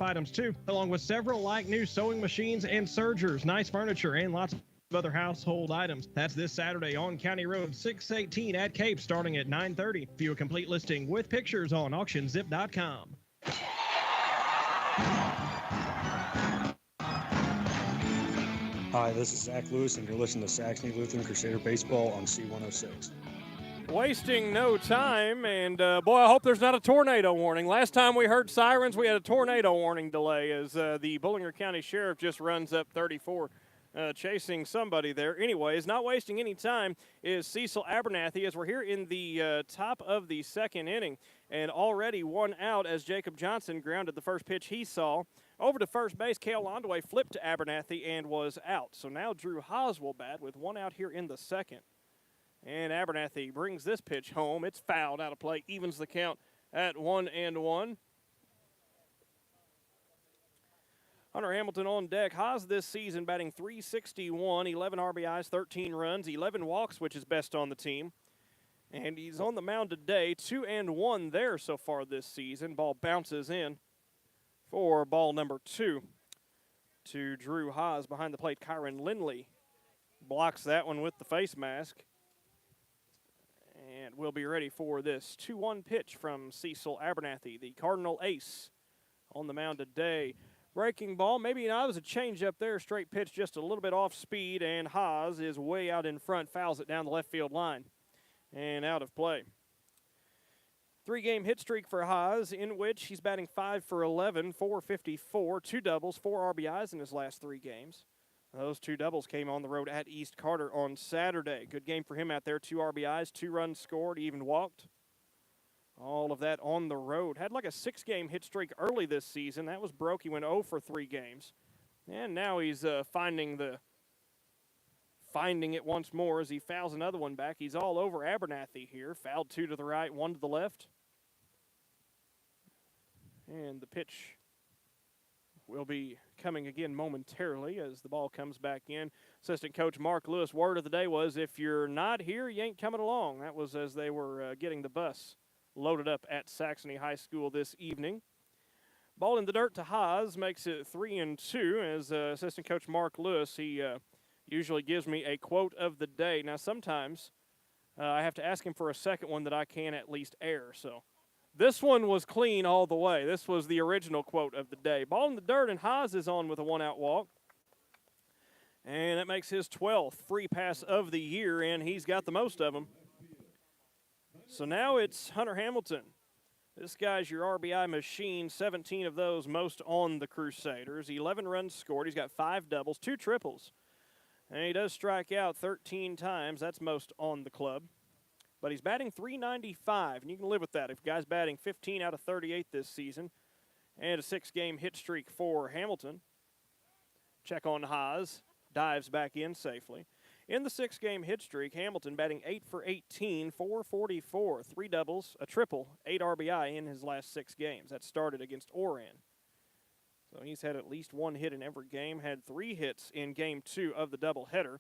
items too, along with several like new sewing machines and sergers, nice furniture, and lots of other household items. That's this Saturday on County Road 618 at Cape, starting at 9:30. View a complete listing with pictures on auctionzip.com. Hi, this is Zach Lewis, and you're listening to Saxony Lutheran Crusader Baseball on C106. Wasting no time, and boy, I hope there's not a tornado warning. Last time we heard sirens, we had a tornado warning delay as the Bullinger County Sheriff just runs up 34, chasing somebody there. Anyways, not wasting any time is Cecil Abernathy as we're here in the top of the second inning, and already one out as Jacob Johnson grounded the first pitch he saw. Over to first base, Cale Londway flipped to Abernathy and was out. So now Drew Haas will bat with one out here in the second. And Abernathy brings this pitch home. It's fouled out of play, evens the count at 1-1. Hunter Hamilton on deck. Haas this season batting .361, 11 RBIs, 13 runs, 11 walks, which is best on the team. And he's on the mound today, 2-1 there so far this season. Ball bounces in for ball number 2 to Drew Haas. Behind the plate, Kyron Lindley blocks that one with the face mask. And we'll be ready for this 2-1 pitch from Cecil Abernathy, the Cardinal ace, on the mound today. Breaking ball, maybe that was a change up there, straight pitch just a little bit off speed, and Haas is way out in front, fouls it down the left field line and out of play. 3-game hit streak for Haas, in which he's batting 5 for 11, 454, 2 doubles, 4 RBIs in his last 3 games. Those 2 doubles came on the road at East Carter on Saturday. Good game for him out there. 2 RBIs, 2 runs scored, even walked. All of that on the road. Had like a 6-game hit streak early this season. That was broke. He went 0 for 3 games. And now he's finding it once more as he fouls another one back. He's all over Abernathy here. Fouled 2 to the right, 1 to the left. And the pitch will be coming again momentarily as the ball comes back in. Assistant coach Mark Lewis' word of the day was, if you're not here, you ain't coming along. That was as they were getting the bus loaded up at Saxony High School this evening. Ball in the dirt to Haas makes it 3-2 as assistant coach Mark Lewis, he usually gives me a quote of the day. Now, sometimes I have to ask him for a second one that I can at least air, so this one was clean all the way. This was the original quote of the day. Ball in the dirt, and Haas is on with a 1-out walk. And that makes his 12th free pass of the year, and he's got the most of them. So now it's Hunter Hamilton. This guy's your RBI machine, 17 of those, most on the Crusaders. 11 runs scored. He's got 5 doubles, 2 triples. And he does strike out 13 times. That's most on the club. But he's batting .395, and you can live with that. If a guy's batting 15 out of 38 this season, and a 6-game hit streak for Hamilton. Check on Haas, dives back in safely. In the 6-game hit streak, Hamilton batting 8 for 18, 444, 3 doubles, a triple, 8 RBI in his last 6 games. That started against Oran. So he's had at least 1 hit in every game, had 3 hits in Game 2 of the doubleheader.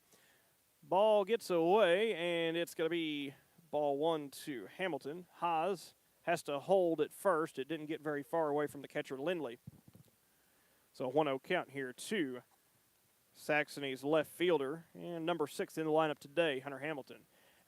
Ball gets away, and it's going to be ball 1 to Hamilton. Haas has to hold at first. It didn't get very far away from the catcher, Lindley. So 1-0 count here to Saxony's left fielder, and number 6 in the lineup today, Hunter Hamilton.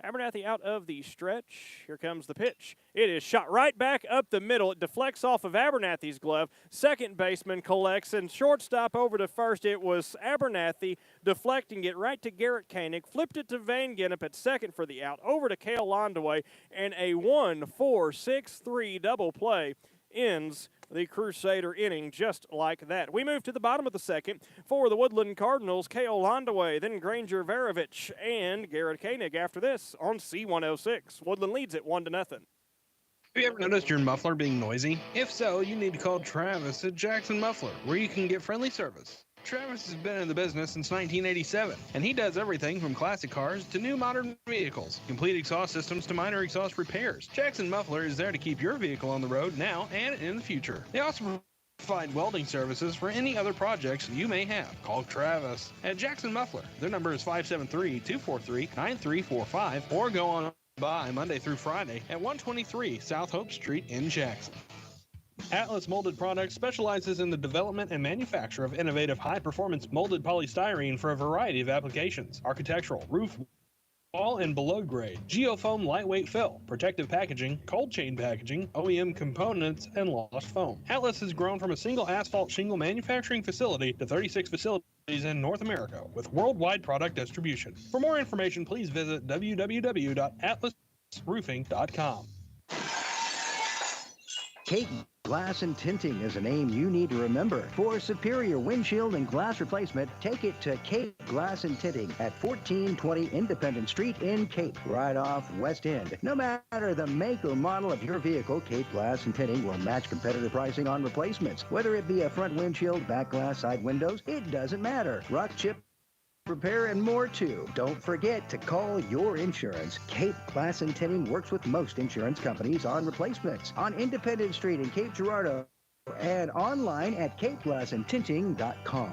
Abernathy out of the stretch. Here comes the pitch. It is shot right back up the middle. It deflects off of Abernathy's glove. Second baseman collects, and shortstop over to first. It was Abernathy deflecting it right to Garrett Koenig. Flipped it to Van Gennep at second for the out. Over to Cale Londway, and a 1-4-6-3 double play ends the Crusader inning just like that. We move to the bottom of the second for the Woodland Cardinals. Cale Londway, then Granger Verovich, and Garrett Koenig after this on C106. Woodland leads it 1-0. Have you ever noticed your muffler being noisy? If so, you need to call Travis at Jackson Muffler, where you can get friendly service. Travis has been in the business since 1987, and he does everything from classic cars to new modern vehicles, complete exhaust systems to minor exhaust repairs. Jackson Muffler is there to keep your vehicle on the road now and in the future. They also provide welding services for any other projects you may have. Call Travis at Jackson Muffler. Their number is 573-243-9345, or go on by Monday through Friday at 123 South Hope Street in Jackson. Atlas Molded Products specializes in the development and manufacture of innovative high-performance molded polystyrene for a variety of applications: architectural, roof, wall and below grade, geofoam lightweight fill, protective packaging, cold chain packaging, OEM components, and lost foam. Atlas has grown from a single asphalt shingle manufacturing facility to 36 facilities in North America with worldwide product distribution. For more information, please visit www.atlasroofing.com. Cape Glass and Tinting is a name you need to remember. For superior windshield and glass replacement, take it to Cape Glass and Tinting at 1420 Independent Street in Cape, right off West End. No matter the make or model of your vehicle, Cape Glass and Tinting will match competitive pricing on replacements. Whether it be a front windshield, back glass, side windows, it doesn't matter. Rock chip repair and more too. Don't forget to call your insurance. Cape Glass and Tinting works with most insurance companies on replacements on Independent Street in Cape Girardeau and online at capeglassandtinting.com.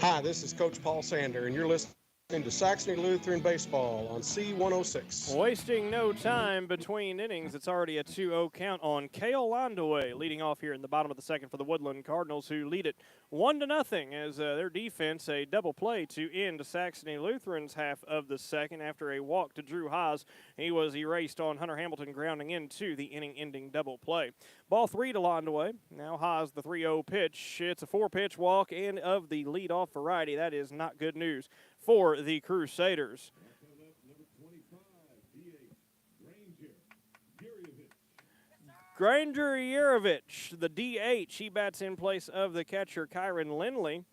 Hi, this is Coach Paul Sander, and you're listening to Saxony Lutheran Baseball on C106. Wasting no time between innings. It's already a 2-0 count on Cale Landaway, leading off here in the bottom of the second for the Woodland Cardinals, who lead it 1-0 as their defense a double play to end Saxony Lutheran's half of the second after a walk to Drew Haas. He was erased on Hunter Hamilton grounding into the inning-ending double play. Ball 3 to Landaway. Now Haas the 3-0 pitch. It's a 4-pitch walk and of the leadoff variety. That is not good news for the Crusaders. Granger Jurovich, the DH, he bats in place of the catcher Kyron Lindley.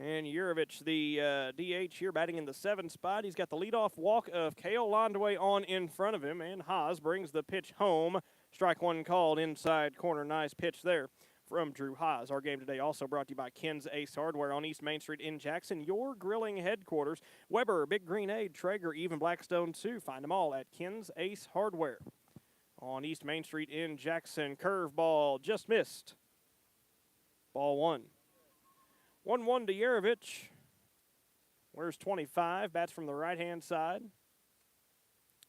And Jurovich, the DH here, batting in the 7th spot. He's got the leadoff walk of Cale Landaway on in front of him, and Haas brings the pitch home. Strike one called inside corner. Nice pitch there from Drew Haas. Our game today also brought to you by Ken's Ace Hardware on East Main Street in Jackson, your grilling headquarters. Weber, Big Green Aid, Traeger, even Blackstone too. Find them all at Ken's Ace Hardware on East Main Street in Jackson. Curveball just missed. Ball 1. 1-1 to Jurovich. Where's 25? Bats from the right-hand side.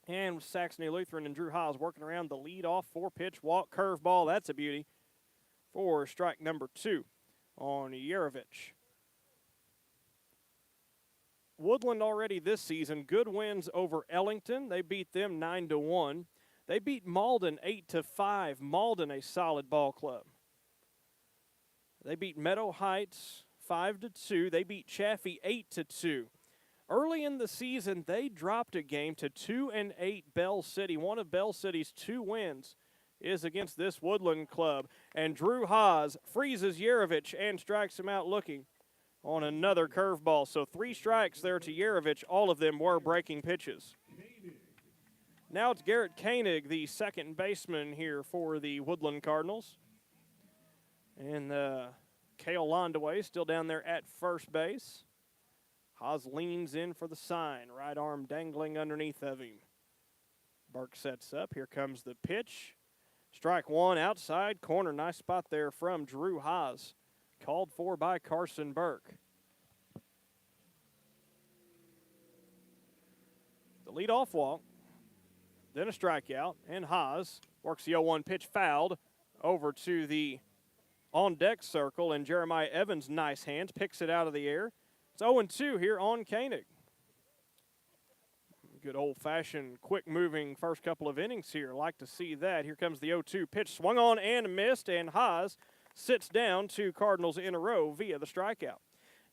And Saxony Lutheran and Drew Haas working around the lead-off 4-pitch walk curveball. That's a beauty for strike number 2 on Jurovich. Woodland already this season, good wins over Ellington. They beat them 9-1. They beat Malden 8-5. Malden, a solid ball club. They beat Meadow Heights 5-2. They beat Chaffee 8-2. Early in the season, they dropped a game to 2-8 Bell City. One of Bell City's 2 wins is against this Woodland club. And Drew Haas freezes Jurovich and strikes him out looking on another curveball. So 3 strikes there to Jurovich. All of them were breaking pitches. Now it's Garrett Koenig, the second baseman here for the Woodland Cardinals. And Cale Landaway still down there at first base. Haas leans in for the sign. Right arm dangling underneath of him. Burke sets up. Here comes the pitch. Strike 1 outside corner. Nice spot there from Drew Haas. Called for by Carson Burke. The leadoff walk. Then a strikeout. And Haas works the 0-1 pitch fouled over to the on-deck circle. And Jeremiah Evans, nice hands, picks it out of the air. It's 0-2 here on Koenig. Good old-fashioned, quick-moving first couple of innings here. Like to see that. Here comes the 0-2 pitch. Swung on and missed, and Haas sits down 2 Cardinals in a row via the strikeout.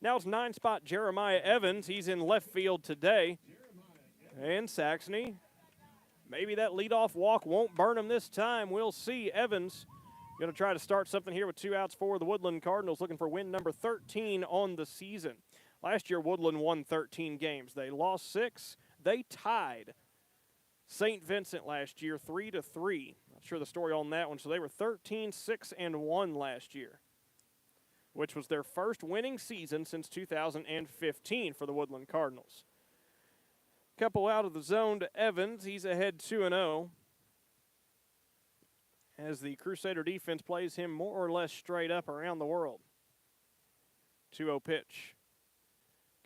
Now it's 9-spot Jeremiah Evans. He's in left field today. And Saxony, maybe that leadoff walk won't burn him this time. We'll see. Evans going to try to start something here with 2 outs for the Woodland Cardinals, looking for win number 13 on the season. Last year, Woodland won 13 games. They lost 6. They tied St. Vincent last year 3-3. Not sure the story on that one. So they were 13-6-1 last year, which was their first winning season since 2015 for the Woodland Cardinals. Couple out of the zone to Evans. He's ahead 2-0 as the Crusader defense plays him more or less straight up around the world. 2-0 pitch.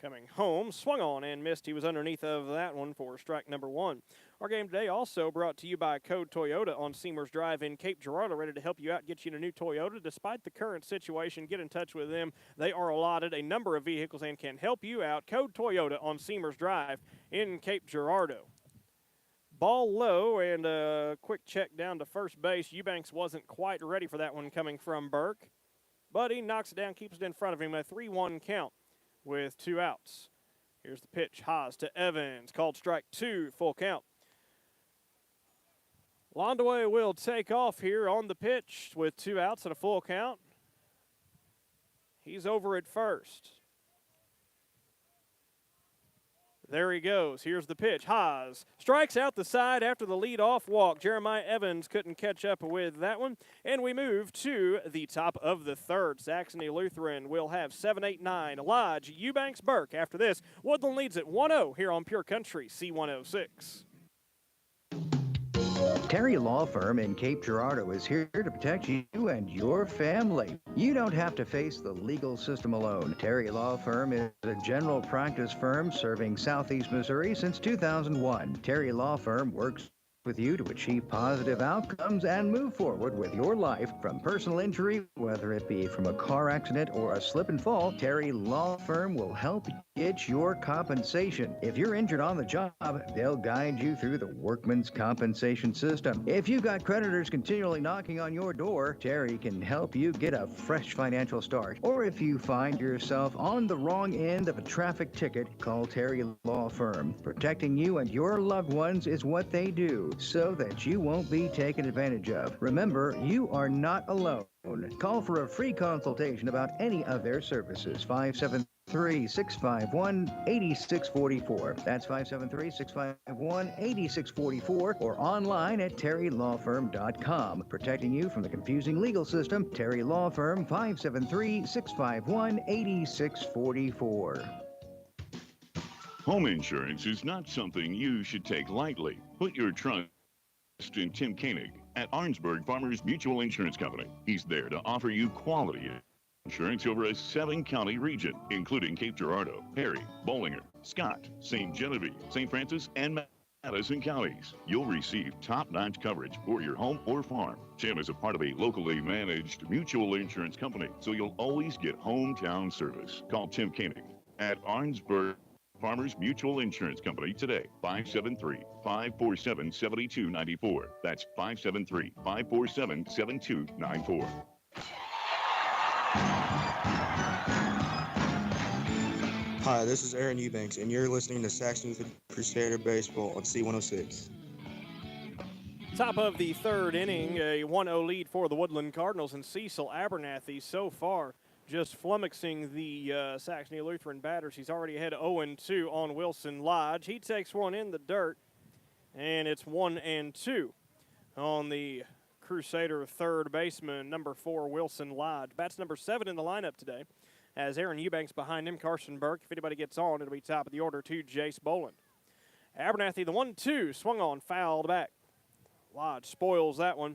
coming home, swung on and missed. He was underneath of that one for strike number 1. Our game today also brought to you by Code Toyota on Seymour's Drive in Cape Girardeau, ready to help you out, get you in a new Toyota. Despite the current situation, get in touch with them. They are allotted a number of vehicles and can help you out. Code Toyota on Seymour's Drive in Cape Girardeau. Ball low and a quick check down to first base. Eubanks wasn't quite ready for that one coming from Burke, but he knocks it down, keeps it in front of him, a 3-1 count with 2 outs. Here's the pitch, Haas to Evans, called strike 2, full count. Landaway will take off here on the pitch with 2 outs and a full count. He's over at first. There he goes. Here's the pitch. Haas strikes out the side after the leadoff walk. Jeremiah Evans couldn't catch up with that one. And we move to the top of the third. Saxony Lutheran will have 7, 8, 9. Lodge, Eubanks, Burke. After this, Woodland leads at 1-0 here on Pure Country C106. Terry Law Firm in Cape Girardeau is here to protect you and your family. You don't have to face the legal system alone. Terry Law Firm is a general practice firm serving Southeast Missouri since 2001. Terry Law Firm works with you to achieve positive outcomes and move forward with your life from personal injury, whether it be from a car accident or a slip and fall. Terry Law Firm will help get your compensation. If you're injured on the job, they'll guide you through the workman's compensation system. If you've got creditors continually knocking on your door, Terry can help you get a fresh financial start. Or if you find yourself on the wrong end of a traffic ticket, call Terry Law Firm. Protecting you and your loved ones is what they do, so that you won't be taken advantage of. Remember, you are not alone. Call for a free consultation about any of their services. 573-651-8644. That's 573-651-8644, or online at terrylawfirm.com. Protecting you from the confusing legal system, Terry Law Firm, 573-651-8644. Home insurance is not something you should take lightly. Put your trust in Tim Koenig at Arnsberg Farmers Mutual Insurance Company. He's there to offer you quality insurance over a 7-county region, including Cape Girardeau, Perry, Bollinger, Scott, St. Genevieve, St. Francis, and Madison counties. You'll receive top-notch coverage for your home or farm. Tim is a part of a locally managed mutual insurance company, so you'll always get hometown service. Call Tim Koenig at Arnsberg Farmers Mutual Insurance Company today, 573-547-7294. That's 573-547-7294. Hi, this is Aaron Eubanks, and you're listening to Saxony Crusader Baseball on C106. Top of the third inning, a 1-0 lead for the Woodland Cardinals, and Cecil Abernathy so far just flummoxing the Saxony Lutheran batters. He's already ahead 0-2 on Wilson Lodge. He takes one in the dirt, and it's 1-2 on the Crusader third baseman, number 4, Wilson Lodge. Bats number 7 in the lineup today, as Aaron Eubanks behind him, Carson Burke. If anybody gets on, it'll be top of the order to Jace Boland. Abernathy, the 1-2, swung on, fouled back. Lodge spoils that one.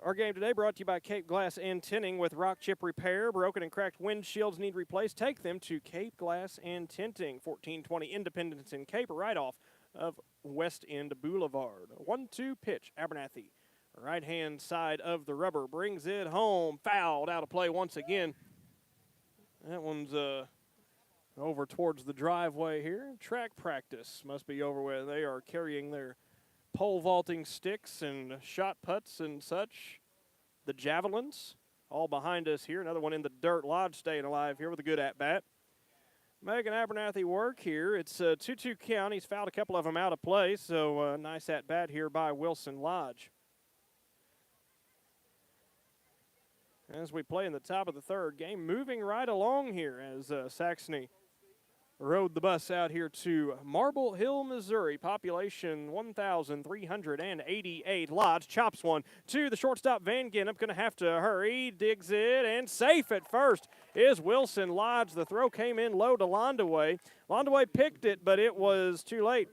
Our game today brought to you by Cape Glass and Tinting. With rock chip repair, broken and cracked windshields need replaced, take them to Cape Glass and Tinting, 1420 Independence in Cape, right off of West End Boulevard. 1-2 pitch. Abernathy, right-hand side of the rubber, brings it home. Fouled out of play once again. That one's over towards the driveway here. Track practice must be over with. They are carrying their pole vaulting sticks and shot putts and such. The javelins all behind us here. Another one in the dirt. Lodge staying alive here with a good at-bat. Making Abernathy work here. It's a 2-2 count. He's fouled a couple of them out of play, so nice at-bat here by Wilson Lodge. As we play in the top of the third, game moving right along here as Saxony rode the bus out here to Marble Hill, Missouri. Population 1,388. Lodge chops one to the shortstop. Van Gennep going to have to hurry. Digs it, and safe at first is Wilson Lodge. The throw came in low to Landaway. Landaway picked it, but it was too late.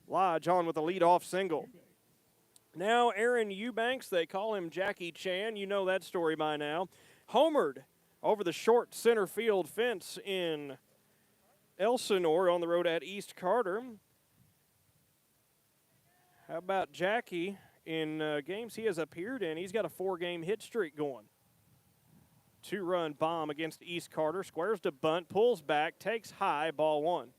Lodge on with a leadoff single. Now Aaron Eubanks, they call him Jackie Chan. You know that story by now. Homered over the short center field fence in Elsinore on the road at East Carter. How about Jackie in games he has appeared in? He's got a 4-game hit streak going. 2-run bomb against East Carter. Squares to bunt, pulls back, takes high, ball 1.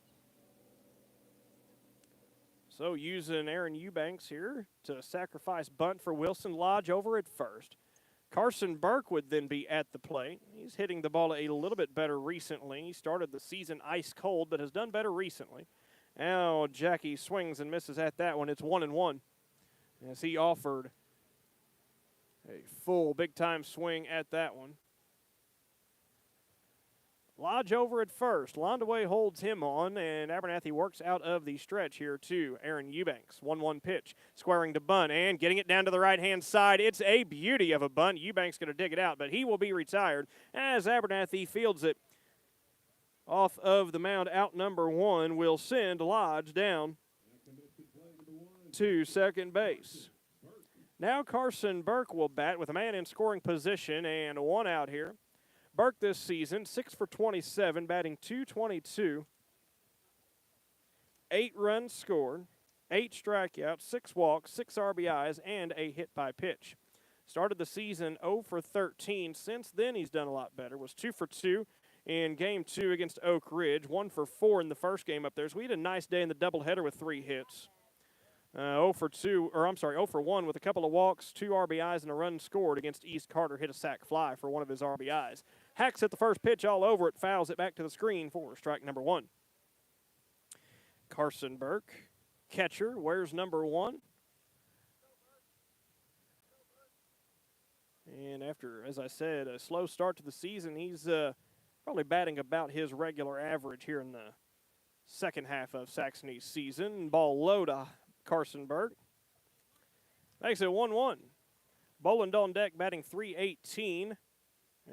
So using Aaron Eubanks here to sacrifice bunt for Wilson Lodge over at first. Carson Burke would then be at the plate. He's hitting the ball a little bit better recently. He started the season ice cold, but has done better recently. Now Jackie swings and misses at that one. It's 1-1 as he offered a full big-time swing at that one. Lodge over at first. Londaway holds him on, and Abernathy works out of the stretch here to Aaron Eubanks. 1-1 pitch, squaring to bunt, and getting it down to the right-hand side. It's a beauty of a bunt. Eubanks going to dig it out, but he will be retired as Abernathy fields it off of the mound. Out number 1 will send Lodge down to second base. Now Carson Burke will bat with a man in scoring position and 1 out here. Burke this season, 6 for 27, batting .222. 8 runs scored, 8 strikeouts, 6 walks, 6 RBIs, and a hit by pitch. Started the season 0 for 13. Since then, he's done a lot better. Was 2 for 2 in Game 2 against Oak Ridge, 1 for 4 in the first game up there. So we had a nice day in the doubleheader with 3 hits. 0 for 1 with a couple of walks, 2 RBIs, and a run scored against East Carter. Hit a sac fly for one of his RBIs. Hacks at the first pitch all over it, fouls it back to the screen for strike number 1. Carson Burke, catcher, wears number 1. And after, as I said, a slow start to the season, he's probably batting about his regular average here in the second half of Saxony's season. Ball low to Carson Burke. Makes it 1-1. Woodland on deck, batting .318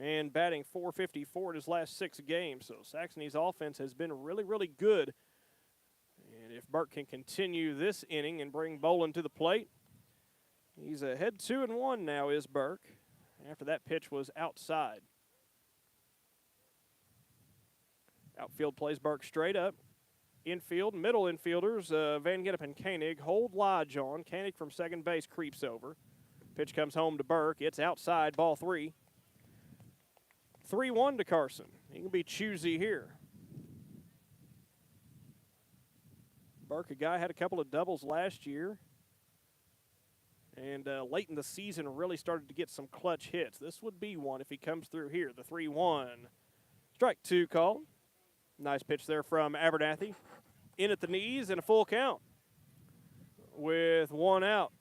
and batting .454 in his last 6 games. So Saxony's offense has been really, really good. And if Burke can continue this inning and bring Woodland to the plate, he's ahead 2-1 now is Burke. After that pitch was outside. Outfield plays Burke straight up. Infield, middle infielders, Van Gennep and Koenig hold Lodge on. Koenig from second base creeps over. Pitch comes home to Burke. It's outside, ball 3. 3-1 to Carson. He can be choosy here. Burke, a guy, had a couple of doubles last year. And late in the season really started to get some clutch hits. This would be one if he comes through here. The 3-1. Strike 2 call. Nice pitch there from Abernathy. In at the knees and a full count with 1 out.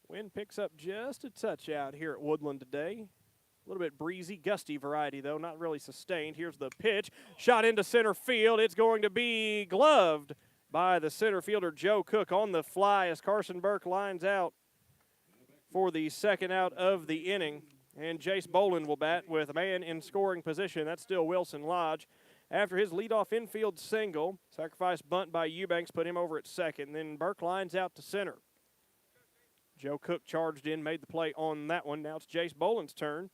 Wind picks up just a touch out here at Woodland today. A little bit breezy, gusty variety, though, not really sustained. Here's the pitch. Shot into center field. It's going to be gloved by the center fielder, Joe Cook, on the fly as Carson Burke lines out for the second out of the inning. And Jace Boland will bat with a man in scoring position. That's still Wilson Lodge. After his leadoff infield single, sacrifice bunt by Eubanks put him over at second. Then Burke lines out to center. Joe Cook charged in, made the play on that one. Now it's Jace Boland's turn.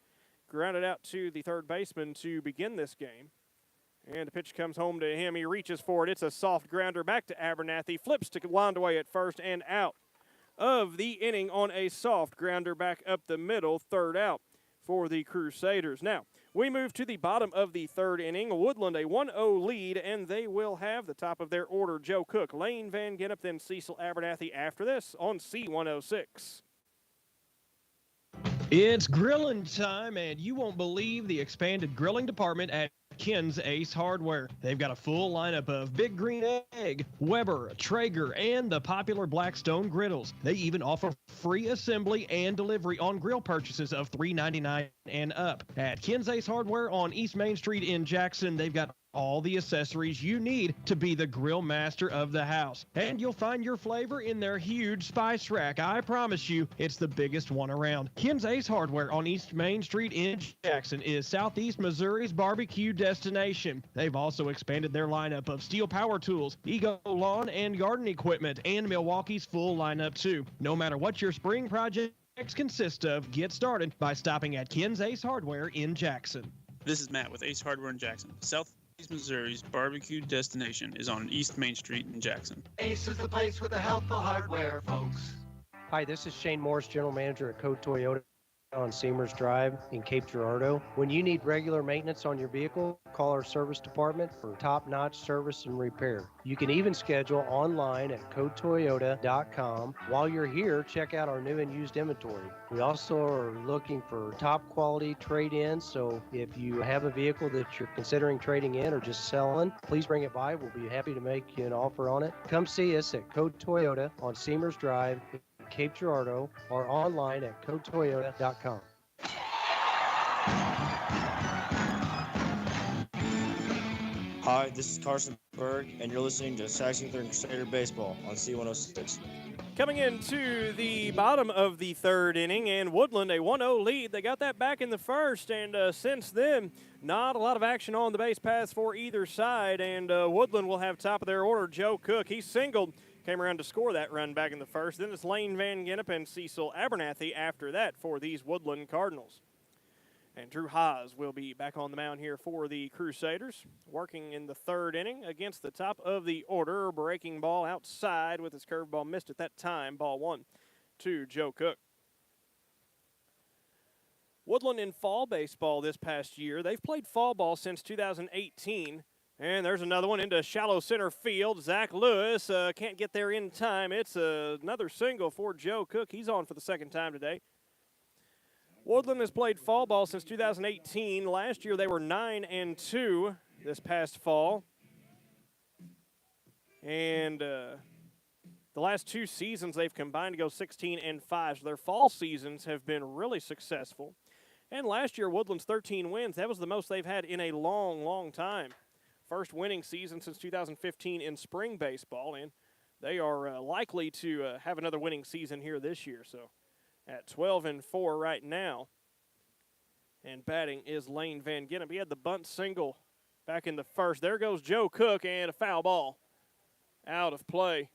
Grounded out to the third baseman to begin this game. And the pitch comes home to him. He reaches for it. It's a soft grounder back to Abernathy. Flips to Londaway at first and out of the inning on a soft grounder back up the middle. Third out for the Crusaders. Now, we move to the bottom of the third inning. Woodland a 1-0 lead, and they will have the top of their order, Joe Cook, Lane Van Gennep, then Cecil Abernathy after this on C106. It's grilling time, and you won't believe the expanded grilling department at Ken's Ace Hardware. They've got a full lineup of Big Green Egg, Weber, Traeger, and the popular Blackstone griddles. They even offer free assembly and delivery on grill purchases of $3.99 and up. At Ken's Ace Hardware on East Main Street in Jackson, they've got all the accessories you need to be the grill master of the house. And you'll find your flavor in their huge spice rack. I promise you, it's the biggest one around. Ken's Ace Hardware on East Main Street in Jackson is Southeast Missouri's barbecue destination. They've also expanded their lineup of steel power tools, Ego lawn and garden equipment, and Milwaukee's full lineup too. No matter what your spring projects consist of, get started by stopping at Ken's Ace Hardware in Jackson. This is Matt with Ace Hardware in Jackson. Southeast Missouri's barbecue destination is on East Main Street in Jackson. Ace is the place with the helpful hardware, folks. Hi, this is Shane Morris, General Manager at Code Toyota on Seamers Drive in Cape Girardeau. When you need regular maintenance on your vehicle, call our service department for top-notch service and repair. You can even schedule online at codetoyota.com. While you're here, check out our new and used inventory. We also are looking for top-quality trade-ins, so if you have a vehicle that you're considering trading in or just selling, please bring it by. We'll be happy to make you an offer on it. Come see us at Code Toyota on Seamers Drive, Cape Girardeau, or online at codetoyota.com. Hi, this is Carson Burke, and you're listening to Saxony Lutheran Crusader Baseball on C106. Coming into the bottom of the third inning, and Woodland a 1-0 lead. They got that back in the first, and since then, not a lot of action on the base paths for either side, and Woodland will have top of their order Joe Cook. He singled, came around to score that run back in the first. Then it's Lane Van Gennep and Cecil Abernathy after that for these Woodland Cardinals. And Drew Haas will be back on the mound here for the Crusaders, working in the third inning against the top of the order. Breaking ball outside with his curveball missed at that time. Ball 1 to Joe Cook. Woodland in fall baseball this past year. They've played fall ball since 2018. And there's another one into shallow center field. Zach Lewis can't get there in time. It's another single for Joe Cook. He's on for the second time today. Woodland has played fall ball since 2018. Last year they were 9-2 this past fall. And the last two seasons they've combined to go 16-5. So their fall seasons have been really successful. And last year Woodland's 13 wins. That was the most they've had in a long, long time. First winning season since 2015 in spring baseball. And they are likely to have another winning season here this year. So at 12-4 right now. And batting is Lane Van Gennep. He had the bunt single back in the first. There goes Joe Cook, and a foul ball out of play.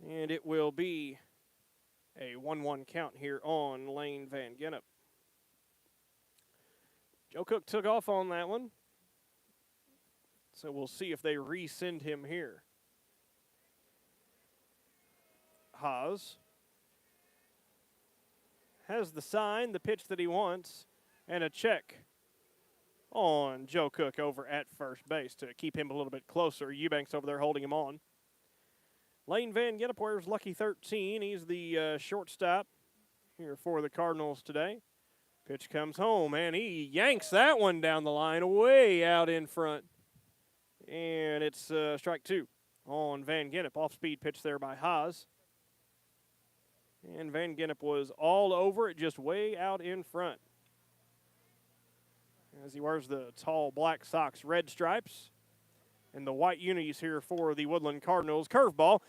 And it will be a 1-1 count here on Lane Van Gennep. Joe Cook took off on that one. So we'll see if they resend him here. Haas has the sign, the pitch that he wants, and a check on Joe Cook over at first base to keep him a little bit closer. Eubanks over there holding him on. Lane Van Gennep wears lucky 13. He's the shortstop here for the Cardinals today. Pitch comes home, and he yanks that one down the line way out in front. And it's strike 2 on Van Gennep. Off-speed pitch there by Haas. And Van Gennep was all over it, just way out in front. As he wears the tall black socks, red stripes, and the white unis here for the Woodland Cardinals. Curveball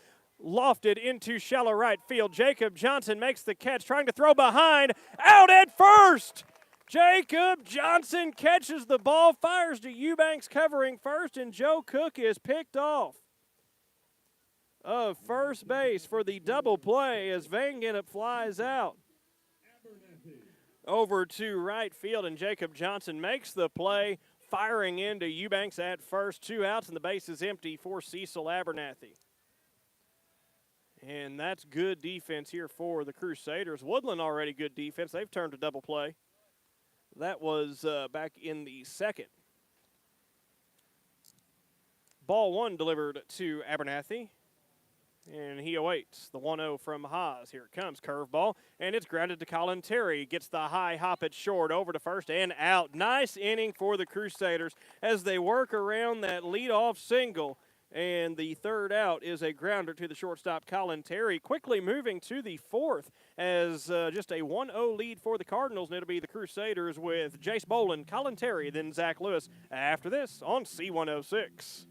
lofted into shallow right field. Jacob Johnson makes the catch, trying to throw behind, out at first. Jacob Johnson catches the ball, fires to Eubanks covering first, and Joe Cook is picked off of first base for the double play as Van Gennep flies out over to right field, and Jacob Johnson makes the play, firing into Eubanks at first. 2 outs, and the base is empty for Cecil Abernathy. And that's good defense here for the Crusaders. Woodland already good defense. They've turned to double play. That was back in the second. Ball 1 delivered to Abernathy. And he awaits the 1-0 from Haas. Here it comes, curveball, and it's grounded to Colin Terry. Gets the high hop at short, over to first and out. Nice inning for the Crusaders as they work around that leadoff single. And the third out is a grounder to the shortstop, Colin Terry. Quickly moving to the fourth as just a 1-0 lead for the Cardinals. And it'll be the Crusaders with Jace Boland, Colin Terry, then Zach Lewis after this on C106.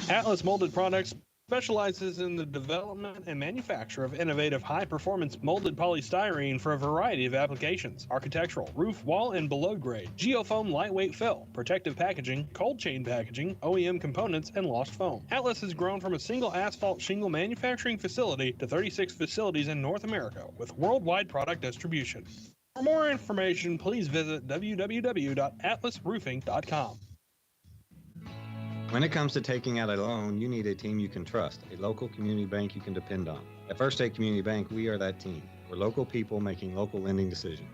Atlas Molded Products specializes in the development and manufacture of innovative high-performance molded polystyrene for a variety of applications: architectural, roof, wall, and below grade, geofoam lightweight fill, protective packaging, cold chain packaging, OEM components, and lost foam. Atlas has grown from a single asphalt shingle manufacturing facility to 36 facilities in North America with worldwide product distribution. For more information, please visit www.atlasroofing.com. When it comes to taking out a loan, you need a team you can trust, a local community bank you can depend on. At First State Community Bank, we are that team. We're local people making local lending decisions.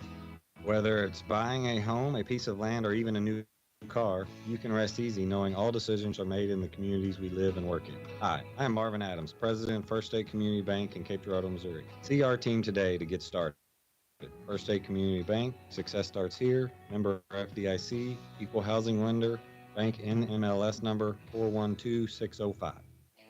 Whether it's buying a home, a piece of land, or even a new car, you can rest easy knowing all decisions are made in the communities we live and work in. Hi, I am Marvin Adams, President of First State Community Bank in Cape Girardeau, Missouri. See our team today to get started. First State Community Bank, success starts here. Member FDIC, equal housing lender, bank NMLS number 412605.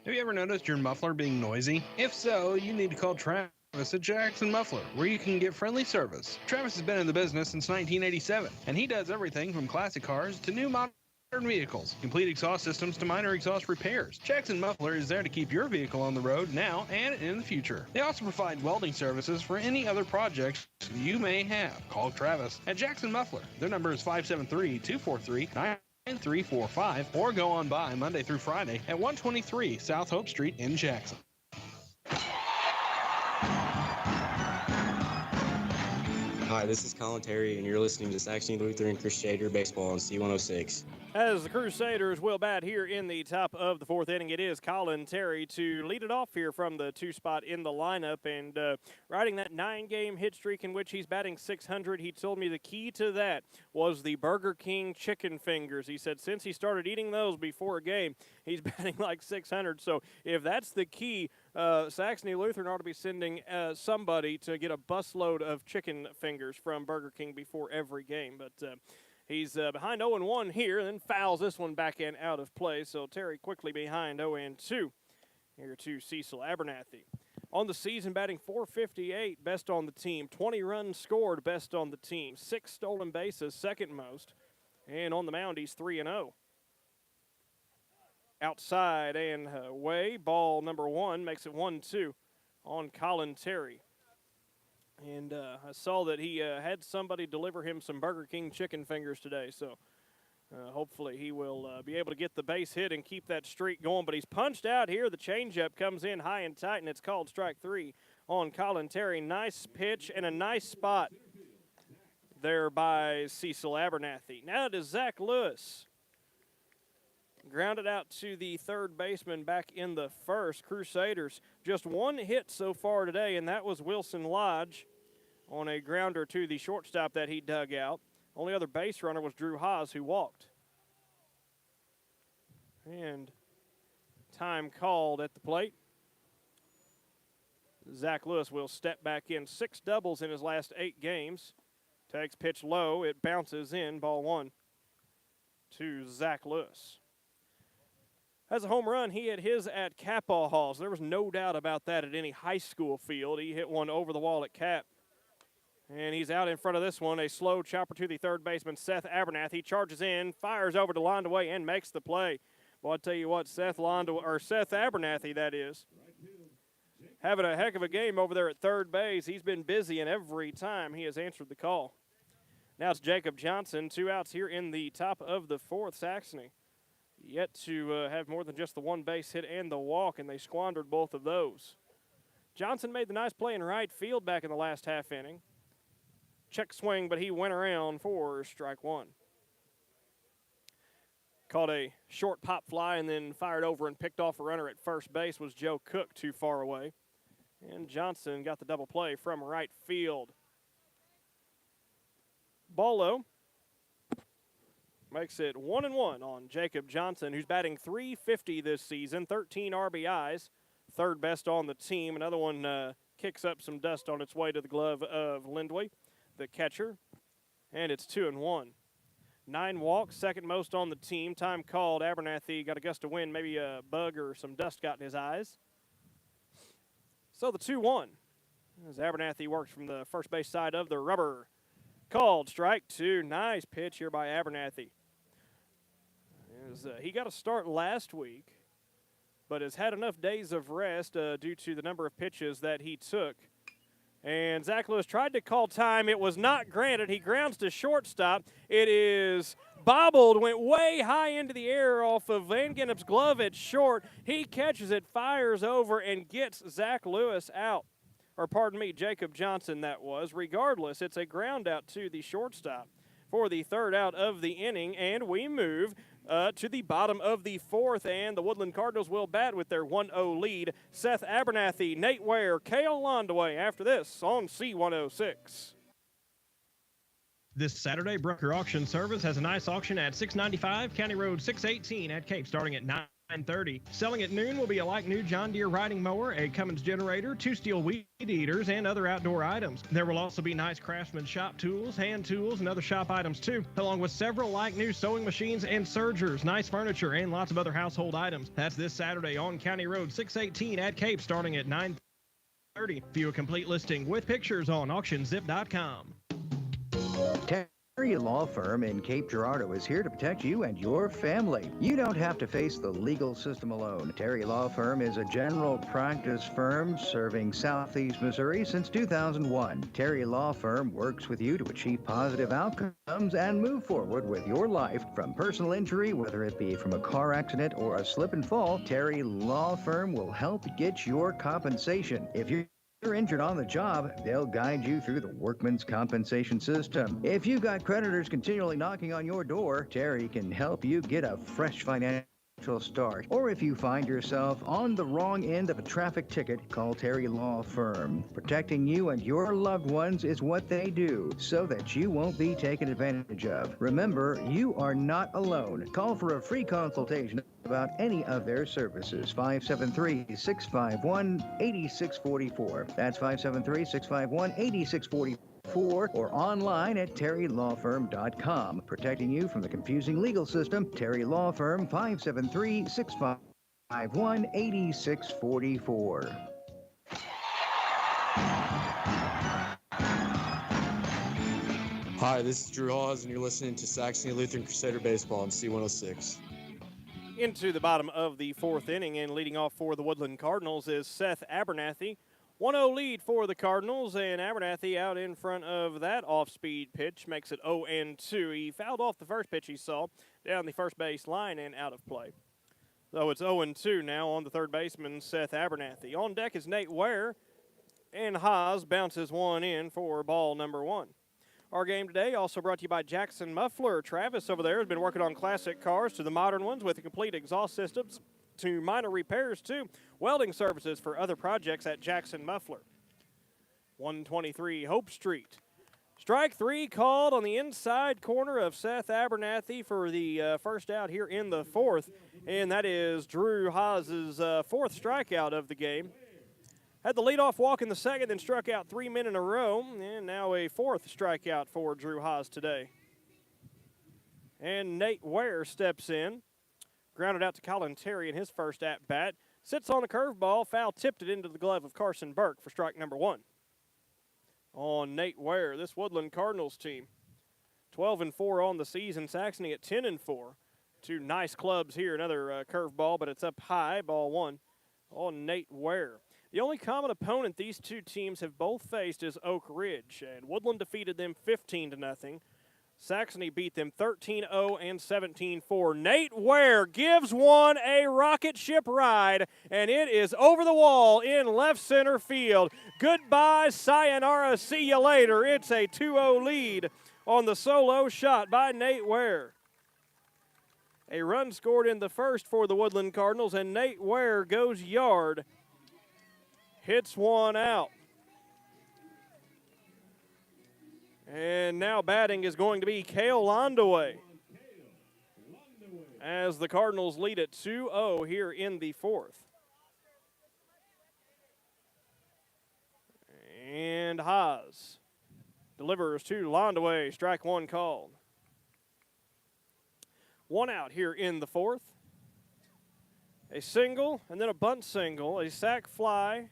Have you ever noticed your muffler being noisy? If so, you need to call Travis at Jackson Muffler, where you can get friendly service. Travis has been in the business since 1987, and he does everything from classic cars to new modern vehicles, complete exhaust systems to minor exhaust repairs. Jackson Muffler is there to keep your vehicle on the road now and in the future. They also provide welding services for any other projects you may have. Call Travis at Jackson Muffler. Their number is 573-243-9345, or go on by Monday through Friday at 123 South Hope Street in Jackson. Hi, this is Colin Terry, and you're listening to Saxony Lutheran Crusader Baseball on C106. As the Crusaders will bat here in the top of the fourth inning, it is Colin Terry to lead it off here from the 2 spot in the lineup. And riding that 9-game hit streak in which he's batting .600, he told me the key to that was the Burger King chicken fingers. He said since he started eating those before a game, he's batting like .600. So if that's the key, Saxony Lutheran ought to be sending somebody to get a busload of chicken fingers from Burger King before every game. But he's behind 0-1 here, and then fouls this one back in out of play. So Terry quickly behind 0-2 here to Cecil Abernathy. On the season, batting .458, best on the team. 20 runs scored, best on the team. 6 stolen bases, second most. And on the mound, he's 3-0. Outside and away, ball number 1 makes it 1-2 on Colin Terry. And I saw that he had somebody deliver him some Burger King chicken fingers today, so hopefully he will be able to get the base hit and keep that streak going. But he's punched out here. The changeup comes in high and tight, and it's called strike 3 on Colin Terry. Nice pitch and a nice spot there by Cecil Abernathy. Now it is Zach Lewis. Grounded out to the third baseman back in the first. Crusaders just 1 hit so far today, and that was Wilson Lodge on a grounder to the shortstop that he dug out. Only other base runner was Drew Haas, who walked. And time called at the plate. Zach Lewis will step back in. 6 doubles in his last 8 games. Takes pitch low. It bounces in. Ball 1 to Zach Lewis. Has a home run. He hit his at Capaw Halls. There was no doubt about that at any high school field. He hit one over the wall at Cap. And he's out in front of this one. A slow chopper to the third baseman, Seth Abernathy. Charges in, fires over to Londaway, and makes the play. Well, I tell you what, Seth Abernathy, that is, having a heck of a game over there at third base. He's been busy, and every time he has answered the call. Now it's Jacob Johnson. 2 outs here in the top of the fourth. Saxony yet to have more than just the 1 base hit and the walk, and they squandered both of those. Johnson made the nice play in right field back in the last half inning. Check swing, but he went around for strike 1. Caught a short pop fly and then fired over and picked off a runner at first base was Joe Cook, too far away. And Johnson got the double play from right field. Ball low. Makes it 1-1 on Jacob Johnson, who's batting .350 this season, 13 RBIs, third best on the team. Another one kicks up some dust on its way to the glove of Lindway, the catcher, and it's 2-1. 9 walks, second most on the team. Time called. Abernathy got a gust of wind, maybe a bug or some dust got in his eyes. So the 2-1 as Abernathy works from the first base side of the rubber. Called strike 2. Nice pitch here by Abernathy. He got a start last week, but has had enough days of rest due to the number of pitches that he took. And Zach Lewis tried to call time. It was not granted. He grounds to shortstop. It is bobbled, went way high into the air off of Van Gennep's glove at short. He catches it, fires over, and gets Zach Lewis out. Jacob Johnson that was. Regardless, it's a ground out to the shortstop for the third out of the inning, and we move to the bottom of the fourth, and the Woodland Cardinals will bat with their 1-0 lead. Seth Abernathy, Nate Ware, Cale Londaway after this on C106. This Saturday, Brucker Auction Service has a nice auction at 695 County Road 618 at Cape, starting at 9:30. Selling at noon will be a like-new John Deere riding mower, a Cummins generator, 2 steel weed eaters, and other outdoor items. There will also be nice Craftsman shop tools, hand tools, and other shop items too, along with several like-new sewing machines and sergers, nice furniture, and lots of other household items. That's this Saturday on County Road 618 at Cape, starting at 9:30. View a complete listing with pictures on auctionzip.com. Terry Law Firm in Cape Girardeau is here to protect you and your family. You don't have to face the legal system alone. Terry Law Firm is a general practice firm serving Southeast Missouri since 2001. Terry Law Firm works with you to achieve positive outcomes and move forward with your life from personal injury, whether it be from a car accident or a slip and fall. Terry Law Firm will help get your compensation. If you're injured on the job, they'll guide you through the workman's compensation system. If you've got creditors continually knocking on your door, Terry can help you get a fresh financial start. Or if you find yourself on the wrong end of a traffic ticket, call Terry Law Firm. Protecting you and your loved ones is what they do, so that you won't be taken advantage of. Remember, you are not alone. Call for a free consultation about any of their services. 573-651-8644. That's 573-651-8644. Or online at terrylawfirm.com. Protecting you from the confusing legal system, Terry Law Firm, 573-651-8644. Hi, this is Drew Hawes, and you're listening to Saxony Lutheran Crusader Baseball on C106. Into the bottom of the fourth inning, and leading off for the Woodland Cardinals is Seth Abernathy. 1-0 lead for the Cardinals, and Abernathy out in front of that off-speed pitch makes it 0-2. He fouled off the first pitch he saw down the first base line and out of play. So it's 0-2 now on the third baseman, Seth Abernathy. On deck is Nate Ware, and Haas bounces one in for ball number one. Our game today also brought to you by Jackson Muffler. Travis over there has been working on classic cars to the modern ones with the complete exhaust systems to minor repairs to welding services for other projects at Jackson Muffler. 123 Hope Street. Strike three called on the inside corner of Seth Abernathy for the first out here in the fourth, and that is Drew Haas's fourth strikeout of the game. Had the leadoff walk in the second, then struck out 3 men in a row, and now a fourth strikeout for Drew Haas today. And Nate Ware steps in. Grounded out to Colin Terry in his first at-bat. Sits on a curveball, foul tipped it into the glove of Carson Burke for strike number one. On Nate Ware, this Woodland Cardinals team, 12-4 on the season. Saxony at 10-4. Two nice clubs here. Another curveball, but it's up high, ball one. On Nate Ware. The only common opponent these two teams have both faced is Oak Ridge, and Woodland defeated them 15-0. Saxony beat them 13-0 and 17-4. Nate Ware gives one a rocket ship ride, and it is over the wall in left center field. Goodbye, sayonara, see you later. It's a 2-0 lead on the solo shot by Nate Ware. A run scored in the first for the Woodland Cardinals, and Nate Ware goes yard. Hits one out. And now batting is going to be Cale Londaway as the Cardinals lead at 2-0 here in the fourth. And Haas delivers to Londaway, strike one called. One out here in the fourth. A single and then a bunt single, a sac fly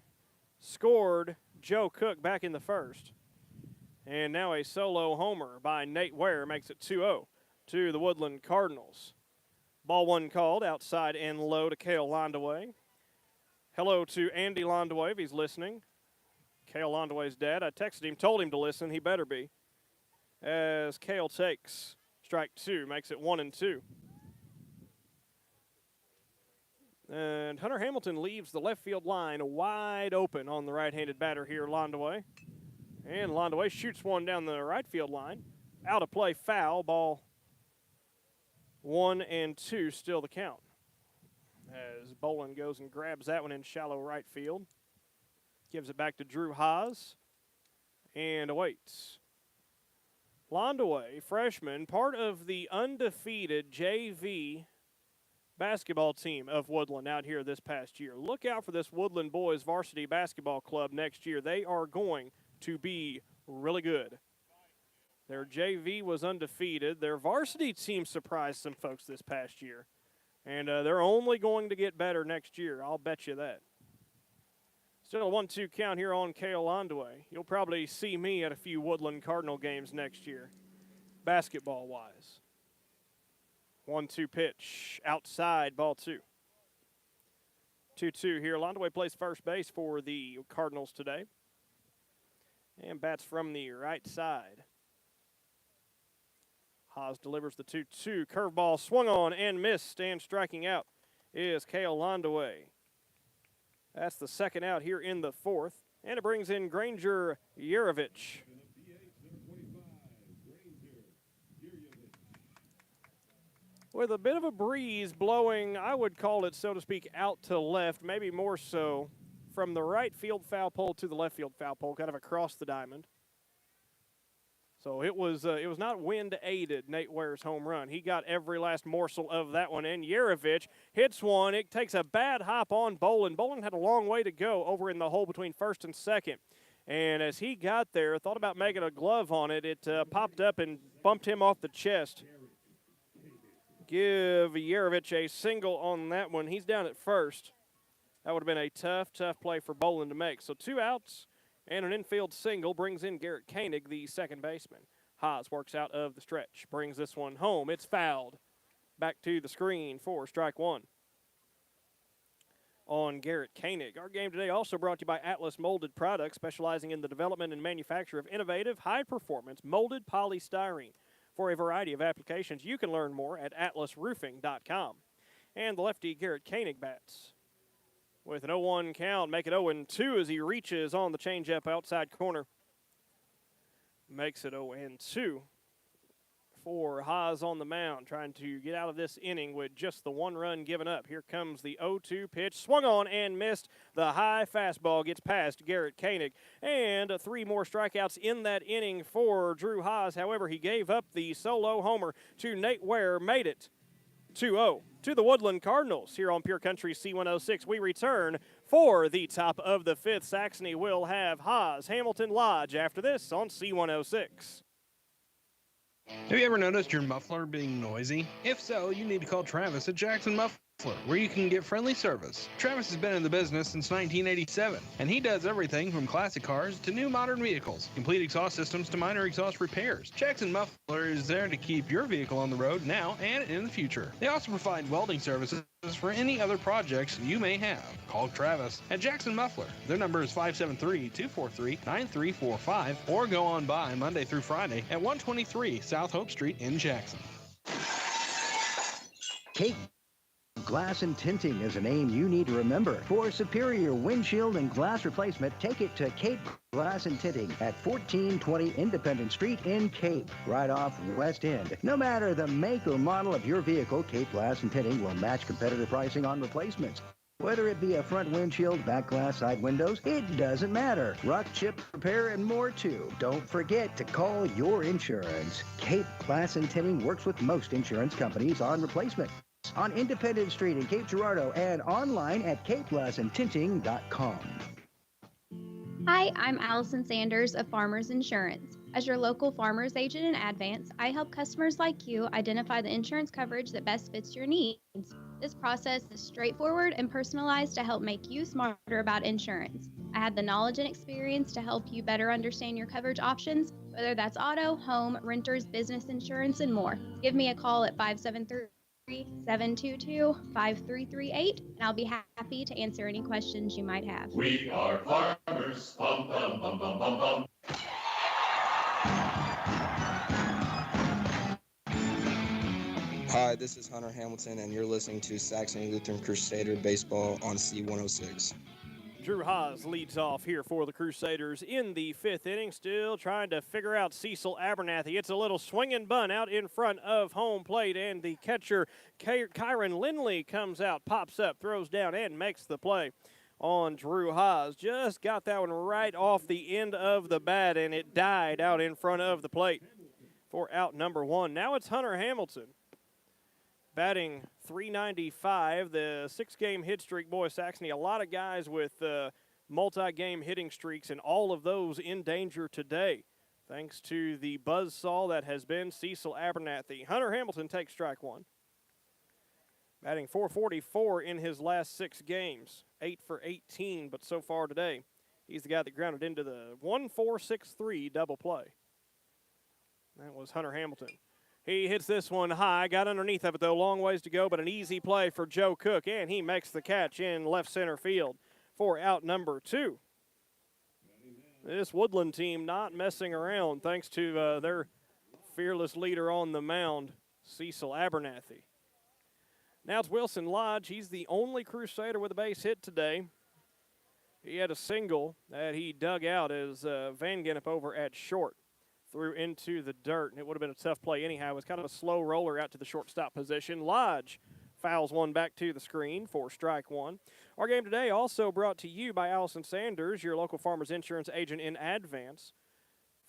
scored Joe Cook back in the first. And now a solo homer by Nate Ware makes it 2-0 to the Woodland Cardinals. Ball one called outside and low to Cale Londaway. Hello to Andy Londaway if he's listening. Cale Londaway's dad. I texted him, told him to listen. He better be. As Cale takes strike two, makes it 1-2. And Hunter Hamilton leaves the left field line wide open on the right-handed batter here, Londaway. And Londaway shoots one down the right field line. Out of play, foul, ball 1-2, still the count. As Boland goes and grabs that one in shallow right field. Gives it back to Drew Haas and awaits. Londaway, freshman, part of the undefeated JV basketball team of Woodland out here this past year. Look out for this Woodland Boys Varsity Basketball Club next year. They are going to be really good. Their JV was undefeated. Their varsity team surprised some folks this past year. And they're only going to get better next year. I'll bet you that. Still a 1-2 count here on Cale Londaway. You'll probably see me at a few Woodland Cardinal games next year, basketball-wise. 1-2 pitch, outside, ball 2. 2-2 here. Londaway plays first base for the Cardinals today. And bats from the right side. Haas delivers the 2-2. Curveball swung on and missed, and striking out is Cale Londaway. That's the second out here in the fourth. And it brings in Granger Yerovich. With a bit of a breeze blowing, I would call it, so to speak, out to left, maybe more so from the right field foul pole to the left field foul pole, kind of across the diamond. So it was not wind-aided, Nate Ware's home run. He got every last morsel of that one, and Yerovich hits one. It takes a bad hop on Boland. Boland had a long way to go over in the hole between first and second. And as he got there, thought about making a glove on it, it popped up and bumped him off the chest. Give Yerovich a single on that one. He's down at first. That would have been a tough play for Boland to make. So 2 outs. And an infield single brings in Garrett Koenig, the second baseman. Haas works out of the stretch, brings this one home. It's fouled. Back to the screen for strike one on Garrett Koenig. Our game today also brought to you by Atlas Molded Products, specializing in the development and manufacture of innovative, high-performance molded polystyrene. For a variety of applications, you can learn more at atlasroofing.com. And the lefty Garrett Koenig bats with an 0-1 count, make it 0-2 as he reaches on the changeup outside corner. Makes it 0-2 for Haas on the mound, trying to get out of this inning with just the 1 run given up. Here comes the 0-2 pitch, swung on and missed. The high fastball gets past Garrett Koenig. And 3 more strikeouts in that inning for Drew Haas. However, he gave up the solo homer to Nate Ware, made it 2-0 to the Woodland Cardinals here on Pure Country C106. We return for the top of the 5th. Saxony will have Haas Hamilton Lodge after this on C106. Have you ever noticed your muffler being noisy? If so, you need to call Travis at Jackson Muffler, where you can get friendly service. Travis has been in the business since 1987, and he does everything from classic cars to new modern vehicles, complete exhaust systems to minor exhaust repairs. Jackson Muffler is there to keep your vehicle on the road now and in the future. They also provide welding services for any other projects you may have. Call Travis at Jackson Muffler. Their number is 573-243-9345, or go on by Monday through Friday at 123 South Hope Street in Jackson. Cape Glass and Tinting is a name you need to remember. For superior windshield and glass replacement, take it to Cape Glass and Tinting at 1420 Independent Street in Cape, right off West End. No matter the make or model of your vehicle, Cape Glass and Tinting will match competitive pricing on replacements. Whether it be a front windshield, back glass, side windows, it doesn't matter. Rock, chip, repair, and more too. Don't forget to call your insurance. Cape Glass and Tinting works with most insurance companies on replacement. On Independent Street in Cape Girardeau and online at capeglassandtinting.com. Hi, I'm Allison Sanders of Farmers Insurance. As your local farmers agent in Advance, I help customers like you identify the insurance coverage that best fits your needs. This process is straightforward and personalized to help make you smarter about insurance. I have the knowledge and experience to help you better understand your coverage options, whether that's auto, home, renters, business insurance, and more. Give me a call at 573-722-5338, and I'll be happy to answer any questions you might have. We are farmers. Bum, bum, bum, bum, bum, bum. Hi, Hi, this is Hunter Hamilton, and you're listening to Saxony Lutheran Crusader Baseball on C106. Drew Haas leads off here for the Crusaders in the 5th inning, still trying to figure out Cecil Abernathy. It's a little swinging bunt out in front of home plate, and the catcher, Kyron Lindley, comes out, pops up, throws down, and makes the play on Drew Haas. Just got that one right off the end of the bat, and it died out in front of the plate for out number 1. Now it's Hunter Hamilton, batting .395, the 6-game hit streak. Boy, Saxony, a lot of guys with multi-game hitting streaks, and all of those in danger today, thanks to the buzzsaw that has been Cecil Abernathy. Hunter Hamilton takes strike 1. Batting .444 in his last 6 games, 8 for 18, but so far today, he's the guy that grounded into the 1-4-6-3 double play. That was Hunter Hamilton. He hits this one high, got underneath of it, though, long ways to go, but an easy play for Joe Cook, and he makes the catch in left center field for out number 2. This Woodland team not messing around thanks to their fearless leader on the mound, Cecil Abernathy. Now it's Wilson Lodge. He's the only Crusader with a base hit today. He had a single that he dug out as Van Gennep over at short threw into the dirt, and it would have been a tough play anyhow. It was kind of a slow roller out to the shortstop position. Lodge fouls one back to the screen for strike 1. Our game today also brought to you by Allison Sanders, your local Farmers Insurance agent in Advance,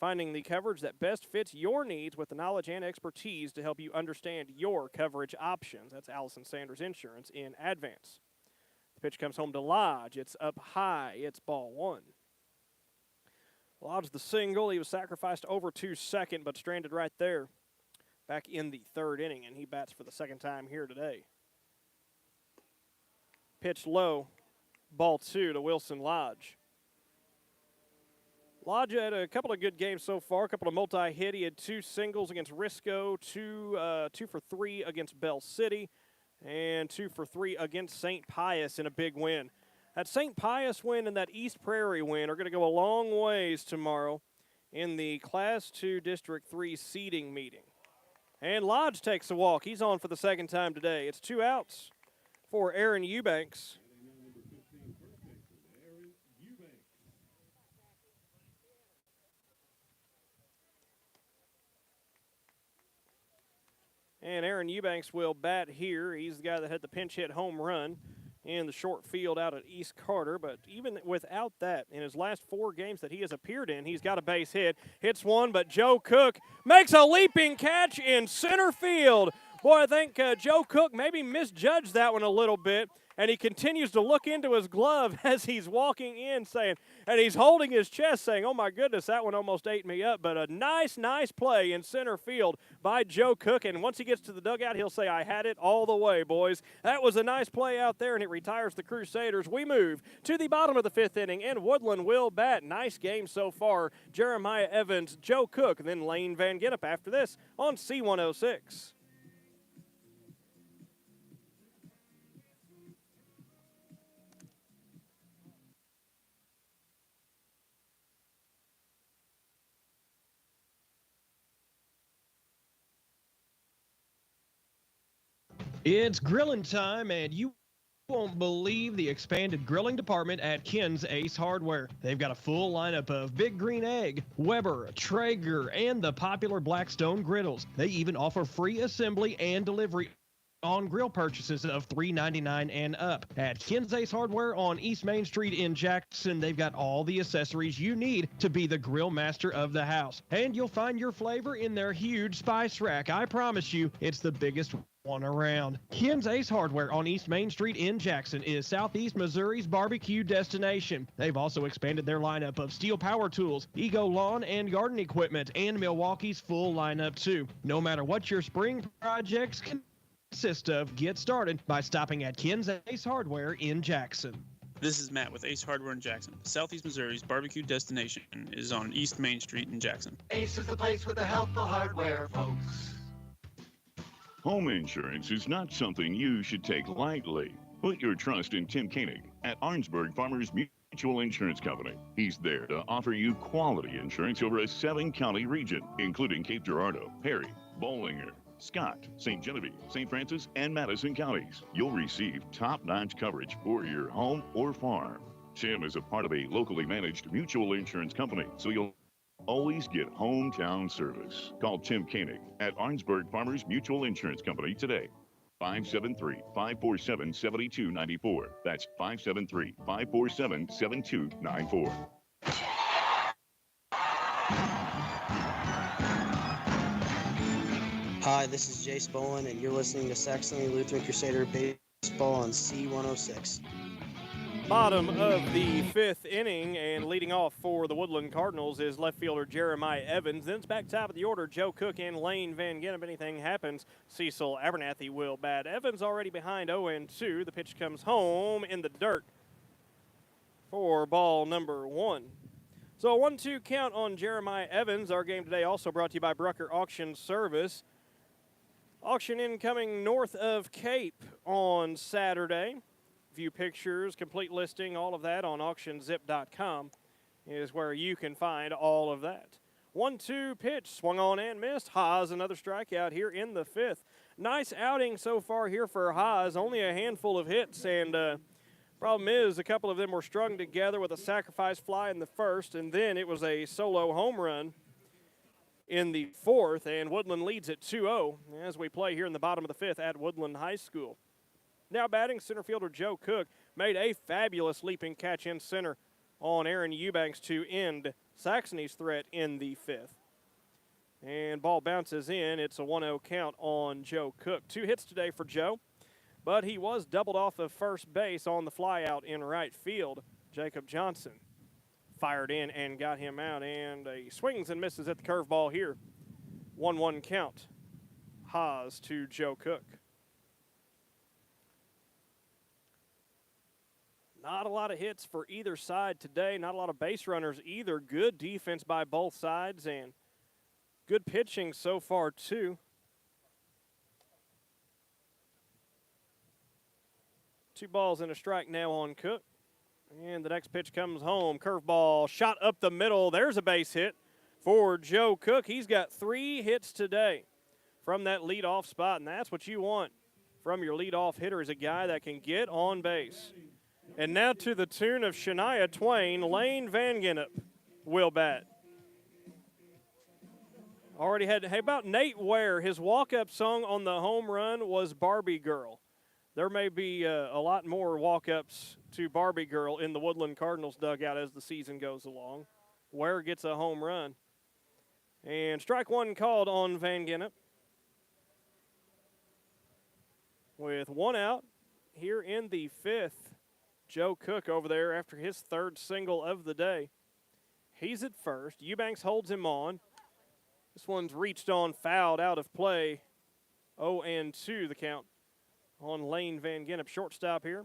finding the coverage that best fits your needs with the knowledge and expertise to help you understand your coverage options. That's Allison Sanders Insurance in Advance. The pitch comes home to Lodge. It's up high. It's ball 1. Lodge the single. He was sacrificed over to second, but stranded right there back in the 3rd inning, and he bats for the 2nd time here today. Pitch low, ball 2 to Wilson Lodge. Lodge had a couple of good games so far, a couple of multi-hit. He had 2 singles against Risco, 2 for 3 against Bell City, and 2 for 3 against St. Pius in a big win. That St. Pius win and that East Prairie win are going to go a long ways tomorrow in the Class 2 District 3 seeding meeting. And Lodge takes a walk. He's on for the 2nd time today. It's 2 outs for Aaron Eubanks. And Aaron Eubanks will bat here. He's the guy that had the pinch hit home run in the short field out at East Carter. But even without that, in his last 4 games that he has appeared in, he's got a base hit. Hits one, but Joe Cook makes a leaping catch in center field. Boy, I think Joe Cook maybe misjudged that one a little bit. And he continues to look into his glove as he's walking in, and he's holding his chest saying, oh my goodness, that one almost ate me up. But a nice play in center field by Joe Cook. And once he gets to the dugout, he'll say, I had it all the way, boys. That was a nice play out there, and it retires the Crusaders. We move to the bottom of the 5th inning, and Woodland will bat. Nice game so far. Jeremiah Evans, Joe Cook, and then Lane Van Gennep after this on C106. It's grilling time, and you won't believe the expanded grilling department at Ken's Ace Hardware. They've got a full lineup of Big Green Egg, Weber, Traeger, and the popular Blackstone griddles. They even offer free assembly and delivery on grill purchases of $3.99 and up. At Ken's Ace Hardware on East Main Street in Jackson, they've got all the accessories you need to be the grill master of the house. And you'll find your flavor in their huge spice rack. I promise you, it's the biggest one around. Ken's Ace Hardware on East Main Street in Jackson is Southeast Missouri's barbecue destination. They've also expanded their lineup of steel power tools, Ego lawn and garden equipment, and Milwaukee's full lineup too. No matter what your spring projects consist of, get started by stopping at Ken's Ace Hardware in Jackson. This is Matt with Ace Hardware in Jackson. Southeast Missouri's barbecue destination is on East Main Street in Jackson. Ace is the place with the helpful hardware, folks. Home insurance is not something you should take lightly. Put your trust in Tim Koenig at Arnsberg Farmers Mutual Insurance Company. He's there to offer you quality insurance over a 7-county region, including Cape Girardeau, Perry, Bollinger, Scott, St. Genevieve, St. Francis, and Madison counties. You'll receive top-notch coverage for your home or farm. Tim is a part of a locally managed mutual insurance company, so you'll always get hometown service. Call Tim Koenig at Arnsberg Farmers Mutual Insurance Company today. 573-547-7294. That's 573-547-7294. Hi, this is Jay Spolin, and you're listening to Saxony Lutheran Crusader Baseball on C106. Bottom of the 5th inning, and leading off for the Woodland Cardinals is left fielder Jeremiah Evans. Then it's back top of the order, Joe Cook and Lane Van Ginn. If anything happens, Cecil Abernathy will bat. Evans already behind 0-2. The pitch comes home in the dirt for ball number 1. So a 1-2 count on Jeremiah Evans. Our game today also brought to you by Brucker Auction Service. Auction incoming north of Cape on Saturday. View pictures, complete listing, all of that on auctionzip.com is where you can find all of that. 1-2 pitch, swung on and missed. Haas, another strikeout here in the 5th. Nice outing so far here for Haas, only a handful of hits, and problem is a couple of them were strung together with a sacrifice fly in the 1st, and then it was a solo home run in the 4th, and Woodland leads at 2-0 as we play here in the bottom of the 5th at Woodland High School. Now batting, center fielder Joe Cook made a fabulous leaping catch in center on Aaron Eubanks to end Saxony's threat in the 5th. And ball bounces in. It's a 1-0 count on Joe Cook. 2 hits today for Joe, but he was doubled off of first base on the flyout in right field. Jacob Johnson fired in and got him out, and he swings and misses at the curveball here. 1-1 count. Haas to Joe Cook. Not a lot of hits for either side today. Not a lot of base runners either. Good defense by both sides and good pitching so far, too. 2 balls and a strike now on Cook. And the next pitch comes home. Curveball shot up the middle. There's a base hit for Joe Cook. He's got 3 hits today from that leadoff spot, and that's what you want from your leadoff hitter, is a guy that can get on base. And now to the tune of Shania Twain, Lane Van Gennep will bat. Already had, hey, about Nate Ware, his walk-up song on the home run was Barbie Girl. There may be a lot more walk-ups to Barbie Girl in the Woodland Cardinals dugout as the season goes along. Ware gets a home run. And strike 1 called on Van Gennep. With 1 out here in the 5th. Joe Cook over there after his 3rd single of the day. He's at first. Eubanks holds him on. This one's reached on, fouled, out of play. 0-2 the count on Lane Van Gennep. Shortstop here.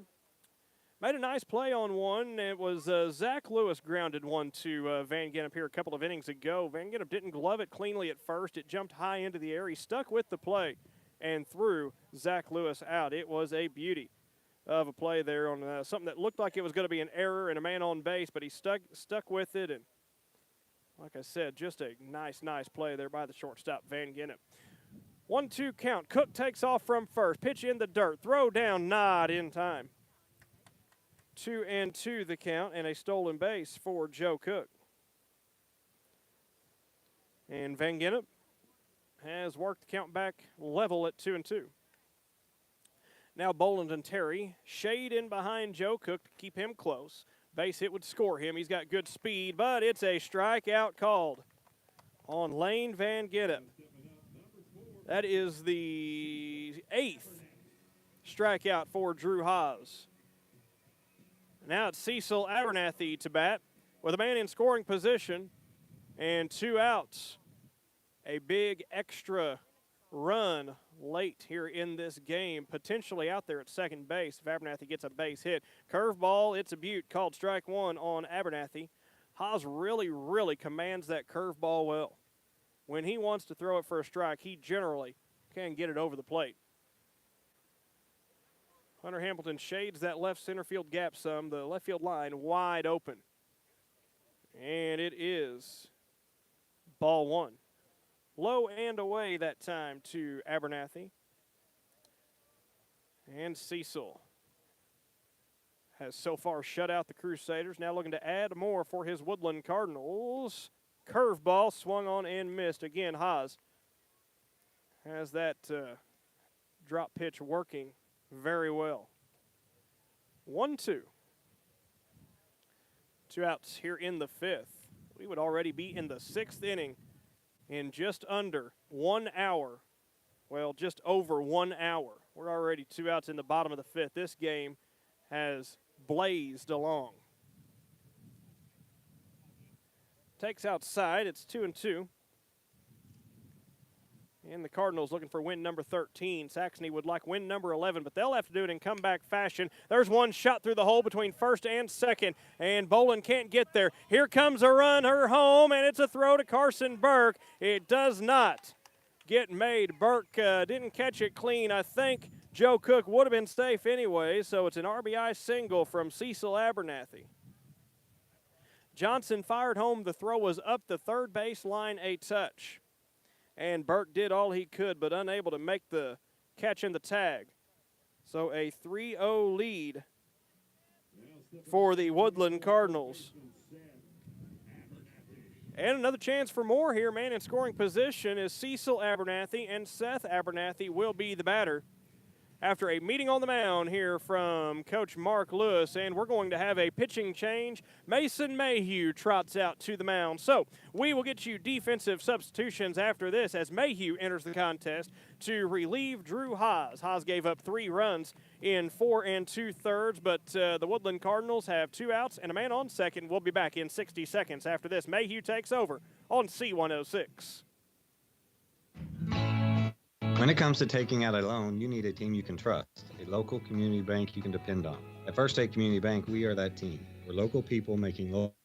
Made a nice play on one. It was Zach Lewis grounded one to Van Gennep here a couple of innings ago. Van Gennep didn't glove it cleanly at first. It jumped high into the air. He stuck with the play and threw Zach Lewis out. It was a beauty of a play there on something that looked like it was going to be an error and a man on base, but he stuck with it. And like I said, just a nice play there by the shortstop, Van Gennep. 1-2 count. Cook takes off from first. Pitch in the dirt. Throw down, not in time. 2-2 the count, and a stolen base for Joe Cook. And Van Gennep has worked the count back level at 2-2. Now Boland and Terry shade in behind Joe Cook to keep him close. Base hit would score him. He's got good speed, but it's a strikeout called on Lane Van Gennep. That is the 8th strikeout for Drew Haas. Now it's Cecil Abernathy to bat with a man in scoring position and 2 outs. A big extra run late here in this game, potentially out there at second base if Abernathy gets a base hit. Curveball, it's a beaut, called strike 1 on Abernathy. Haas really commands that curveball well. When he wants to throw it for a strike, he generally can get it over the plate. Hunter Hamilton shades that left center field gap some, the left field line wide open. And it is ball 1. Low and away that time to Abernathy. And Cecil has so far shut out the Crusaders. Now looking to add more for his Woodland Cardinals. Curveball swung on and missed. Again, Haas has that drop pitch working very well. 1-2. 2 outs here in the 5th. We would already be in the 6th inning in just under 1 hour. Well, just over 1 hour. We're already 2 outs in the bottom of the 5th. This game has blazed along. Takes outside. It's 2-2. And the Cardinals looking for win number 13. Saxony would like win number 11, but they'll have to do it in comeback fashion. There's one shot through the hole between first and second, and Boland can't get there. Here comes a run, her home, and it's a throw to Carson Burke. It does not get made. Burke didn't catch it clean. I think Joe Cook would have been safe anyway, so it's an RBI single from Cecil Abernathy. Johnson fired home. The throw was up the third base line a touch. And Burke did all he could, but unable to make the catch in the tag. So a 3-0 lead for the Woodland Cardinals. And another chance for more here, man, in scoring position is Cecil Abernathy, and Seth Abernathy will be the batter after a meeting on the mound here from Coach Mark Lewis, and we're going to have a pitching change. Mason Mayhew trots out to the mound. So we will get you defensive substitutions after this as Mayhew enters the contest to relieve Drew Haas. Haas gave up 3 runs in 4 2/3, but the Woodland Cardinals have 2 outs and a man on second. We'll be back in 60 seconds after this. Mayhew takes over on C106. When it comes to taking out a loan, you need a team you can trust, a local community bank you can depend on. At First State Community Bank, we are that team. We're local people making local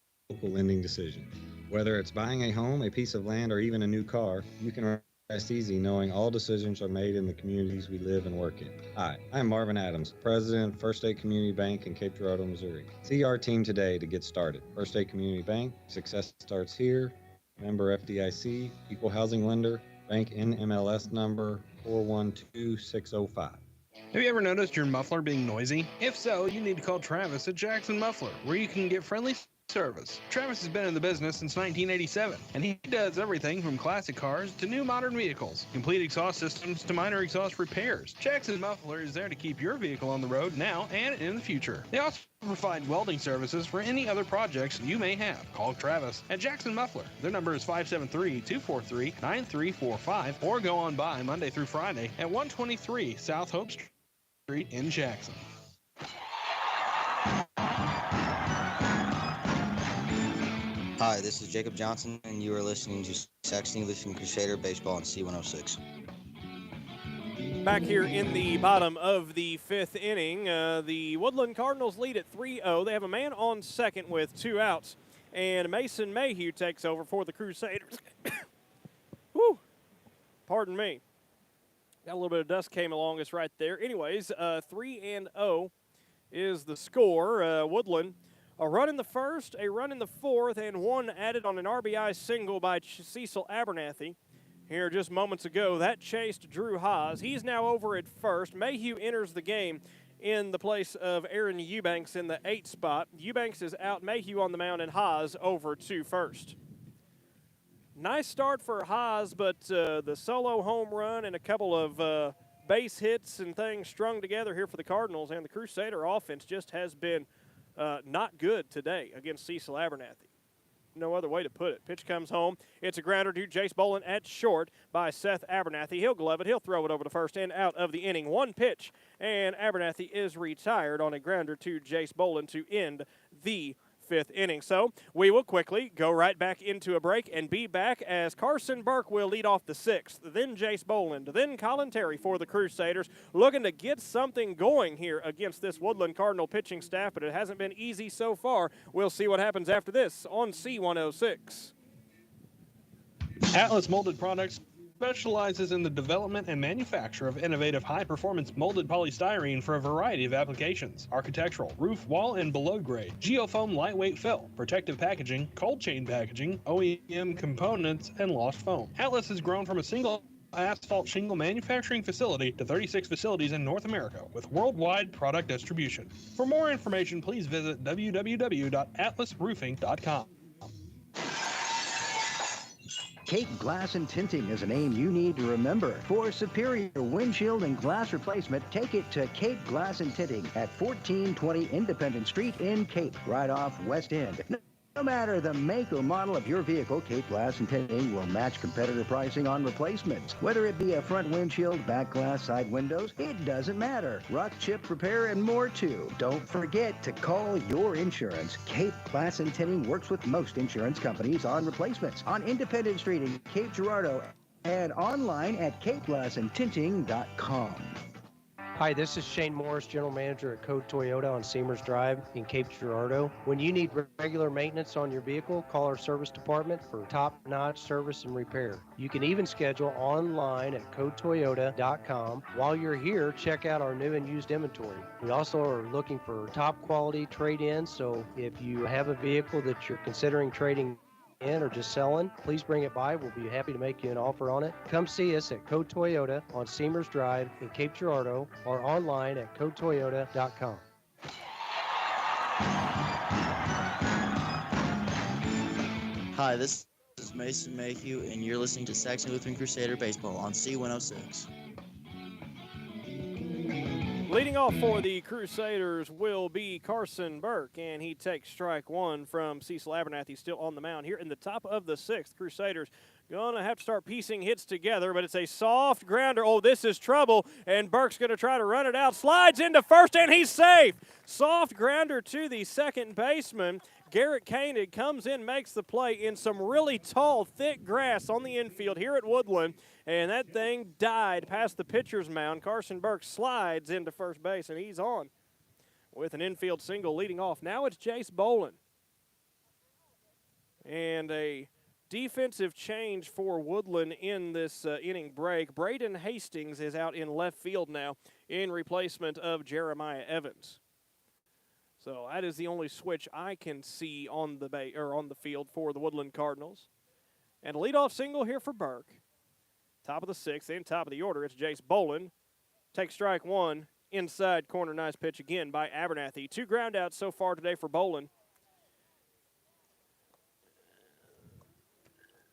lending decisions. Whether it's buying a home, a piece of land, or even a new car, you can rest easy knowing all decisions are made in the communities we live and work in. Hi, I'm Marvin Adams, President of First State Community Bank in Cape Girardeau, Missouri. See our team today to get started. First State Community Bank, success starts here. Member FDIC, equal housing lender. Bank NMLS number 412605. Have you ever noticed your muffler being noisy? If so, you need to call Travis at Jackson Muffler, where you can get friendly service. Travis has been in the business since 1987, and he does everything from classic cars to new modern vehicles, complete exhaust systems to minor exhaust repairs. Jackson Muffler is there to keep your vehicle on the road now and in the future. They also provide welding services for any other projects you may have. Call Travis at Jackson Muffler. Their number is 573-243-9345, or go on by Monday through Friday at 123 South Hope Street in Jackson. Hi, this is Jacob Johnson, and you are listening to Saxony Lutheran Crusader Baseball on C106. Back here in the bottom of the 5th inning, the Woodland Cardinals lead at 3-0. They have a man on second with 2 outs, and Mason Mayhew takes over for the Crusaders. Whew, pardon me. Got a little bit of dust came along us right there. Anyways, 3-0 is the score. Woodland, a run in the first, a run in the 4th, and 1 added on an RBI single by Cecil Abernathy. Here just moments ago, that chased Drew Haas. He's now over at first. Mayhew enters the game in the place of Aaron Eubanks in the 8th spot. Eubanks is out, Mayhew on the mound, and Haas over to first. Nice start for Haas, but the solo home run and a couple of base hits and things strung together here for the Cardinals, and the Crusader offense just has been not good today against Cecil Abernathy. No other way to put it. Pitch comes home. It's a grounder to Jace Boland at short by Seth Abernathy. He'll glove it. He'll throw it over to first and out of the inning. 1 pitch, and Abernathy is retired on a grounder to Jace Boland to end the 5th inning. So we will quickly go right back into a break and be back as Carson Burke will lead off the 6th, then Jace Boland, then Colin Terry for the Crusaders, looking to get something going here against this Woodland Cardinal pitching staff, but it hasn't been easy so far. We'll see what happens after this on C106. Atlas Molded Products specializes in the development and manufacture of innovative high-performance molded polystyrene for a variety of applications: architectural, roof, wall, and below grade, geofoam lightweight fill, protective packaging, cold chain packaging, OEM components, and lost foam. Atlas has grown from a single asphalt shingle manufacturing facility to 36 facilities in North America with worldwide product distribution. For more information, please visit www.atlasroofing.com. Cape Glass and Tinting is a name you need to remember. For superior windshield and glass replacement, take it to Cape Glass and Tinting at 1420 Independent Street in Cape, right off West End. No matter the make or model of your vehicle, Cape Glass and Tinting will match competitor pricing on replacements. Whether it be a front windshield, back glass, side windows, it doesn't matter. Rock, chip, repair, and more too. Don't forget to call your insurance. Cape Glass and Tinting works with most insurance companies on replacements on Independent Street in Cape Girardeau and online at capeglassandtinting.com. Hi, this is Shane Morris, General Manager at Code Toyota on Seamers Drive in Cape Girardeau. When you need regular maintenance on your vehicle, call our service department for top-notch service and repair. You can even schedule online at codetoyota.com. While you're here, check out our new and used inventory. We also are looking for top-quality trade-ins, so if you have a vehicle that you're considering trading in or just selling, please bring it by. We'll be happy to make you an offer on it. Come see us at Code Toyota on Seamers Drive in Cape Girardeau or online at codetoyota.com. Hi, this is Mason Mayhew, and you're listening to Saxony Lutheran Crusader Baseball on C106. Leading off for the Crusaders will be Carson Burke, and he takes strike one from Cecil Abernathy, still on the mound. Here in the top of the sixth, Crusaders going to have to start piecing hits together, but it's a soft grounder. Oh, this is trouble, and Burke's going to try to run it out. Slides into first, and he's safe. Soft grounder to the second baseman. Garrett Koenig comes in, makes the play in some really tall, thick grass on the infield here at Woodland, and that thing died past the pitcher's mound. Carson Burke slides into first base, and he's on with an infield single leading off. Now it's Jace Boland. And a defensive change for Woodland in this inning break. Braden Hastings is out in left field now in replacement of Jeremiah Evans. So that is the only switch I can see on the field for the Woodland Cardinals. And a leadoff single here for Burke. Top of the sixth and top of the order, it's Jace Boland. Takes strike one, inside corner, nice pitch again by Abernathy. 2 ground outs so far today for Boland.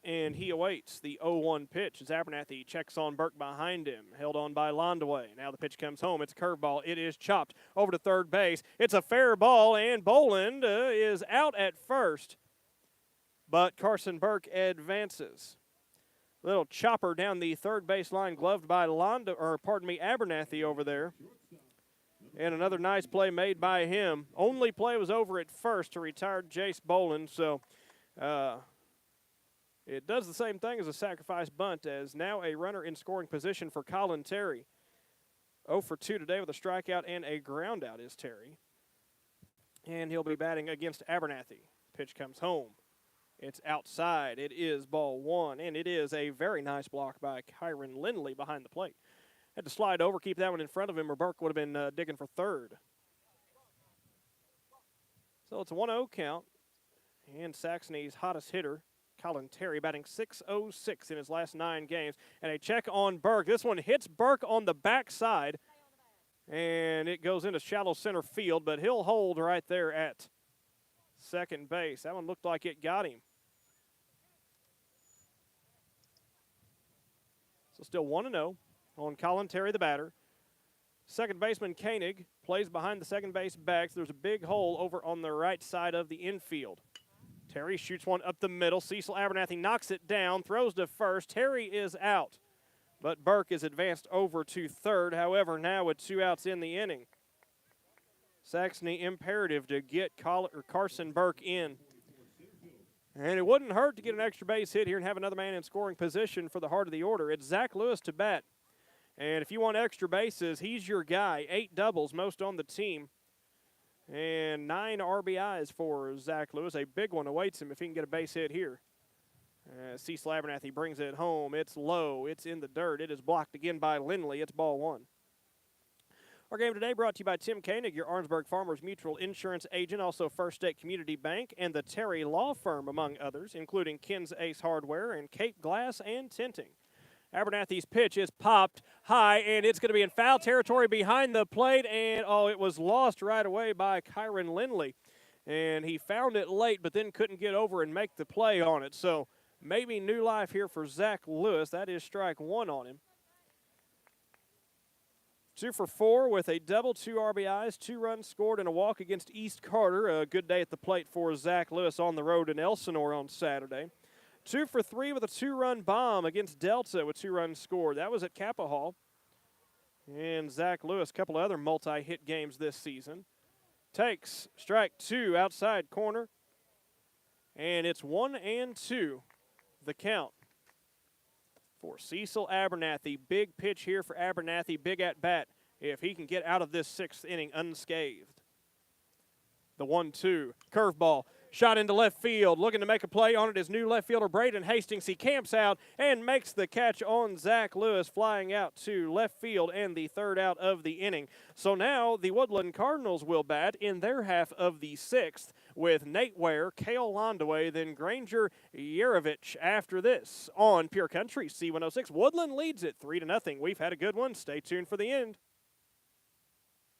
And he awaits the 0-1 pitch as Abernathy checks on Burke behind him. Held on by Londaway. Now the pitch comes home. It's a curveball. It is chopped over to third base. It's a fair ball, and Boland is out at first. But Carson Burke advances. Little chopper down the third base line, gloved by Abernathy over there. And another nice play made by him. Only play was over at first to retire Jace Boland. So, it does the same thing as a sacrifice bunt, as now a runner in scoring position for Colin Terry. 0 for 2 today with a strikeout and a ground out is Terry. And he'll be batting against Abernathy. Pitch comes home. It's outside. It is ball one, and it is a very nice block by Kyron Lindley behind the plate. Had to slide over, keep that one in front of him, or Burke would have been digging for third. So it's a 1-0 count, and Saxony's hottest hitter, Colin Terry, batting .606 in his last 9 games. And a check on Burke. This one hits Burke on the backside, and it goes into shallow center field, but he'll hold right there at second base. That one looked like it got him. So still 1-0 on Colin Terry, the batter. Second baseman Koenig plays behind the second base backs. There's a big hole over on the right side of the infield. Terry shoots one up the middle. Cecil Abernathy knocks it down, throws to first. Terry is out, but Burke is advanced over to third. However, now with 2 outs in the inning, Saxony imperative to get Carson Burke in. And it wouldn't hurt to get an extra base hit here and have another man in scoring position for the heart of the order. It's Zach Lewis to bat. And if you want extra bases, he's your guy. 8 doubles, most on the team. And 9 RBIs for Zach Lewis. A big one awaits him if he can get a base hit here. Cecil Abernathy brings it home. It's low. It's in the dirt. It is blocked again by Lindley. It's ball one. Our game today brought to you by Tim Koenig, your Arnsberg Farmers Mutual Insurance agent, also First State Community Bank, and the Terry Law Firm, among others, including Ken's Ace Hardware and Cape Glass and Tinting. Abernathy's pitch is popped high, and it's going to be in foul territory behind the plate, and, it was lost right away by Kyron Lindley. And he found it late, but then couldn't get over and make the play on it. So maybe new life here for Zach Lewis. That is strike one on him. 2 for 4 with a double, 2 RBIs, 2 runs scored, and a walk against East Carter. A good day at the plate for Zach Lewis on the road in Elsinore on Saturday. 2 for 3 with a 2-run bomb against Delta with 2 runs scored. That was at Kappa Hall. And Zach Lewis, a couple of other multi-hit games this season. Takes strike 2 outside corner. And it's 1-2, the count for Cecil Abernathy. Big pitch here for Abernathy, big at bat if he can get out of this 6th inning unscathed. The 1-2, curveball, shot into left field. Looking to make a play on it is new left fielder Braden Hastings. He camps out and makes the catch on Zach Lewis, flying out to left field and the 3rd out of the inning. So now the Woodland Cardinals will bat in their half of the 6th with Nate Ware, Cale Londaway, then Granger Yerovich after this on Pure Country C106. Woodland leads it 3-0. We've had a good one. Stay tuned for the end.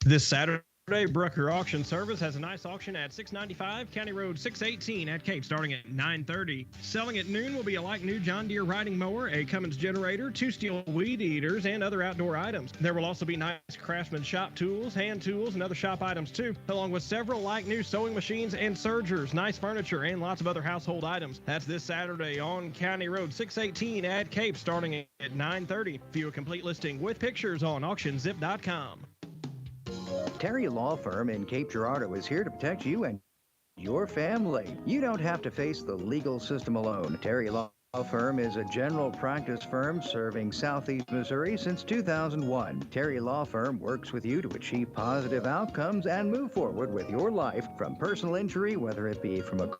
This Saturday, Brucker Auction Service has a nice auction at 695 County Road 618 at Cape, starting at 9:30. Selling at noon will be a like-new John Deere riding mower, a Cummins generator, 2 steel weed eaters, and other outdoor items. There will also be nice Craftsman shop tools, hand tools, and other shop items too, along with several like-new sewing machines and sergers, nice furniture, and lots of other household items. That's this Saturday on County Road 618 at Cape, starting at 9:30. View a complete listing with pictures on auctionzip.com. Terry Law Firm in Cape Girardeau is here to protect you and your family. You don't have to face the legal system alone. Terry Law Firm is a general practice firm serving Southeast Missouri since 2001. Terry Law Firm works with you to achieve positive outcomes and move forward with your life from personal injury, whether it be from a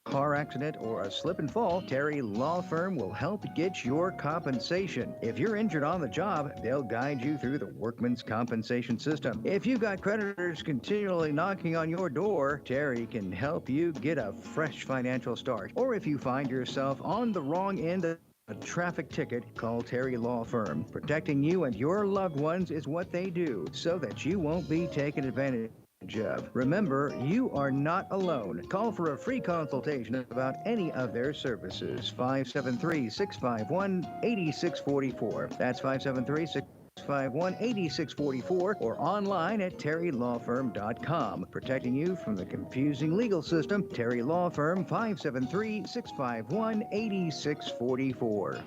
car accident or a slip and fall. Terry Law Firm will help get your compensation. If you're injured on the job, they'll guide you through the workman's compensation system. If you've got creditors continually knocking on your door, Terry can help you get a fresh financial start. Or if you find yourself on the wrong end of a traffic ticket, call Terry Law Firm. Protecting you and your loved ones is what they do, so that you won't be taken advantage of. Remember, you are not alone. Call for a free consultation about any of their services. 573-651-8644. That's 573-651-8644, or online at terrylawfirm.com. Protecting you from the confusing legal system. Terry Law Firm, 573-651-8644.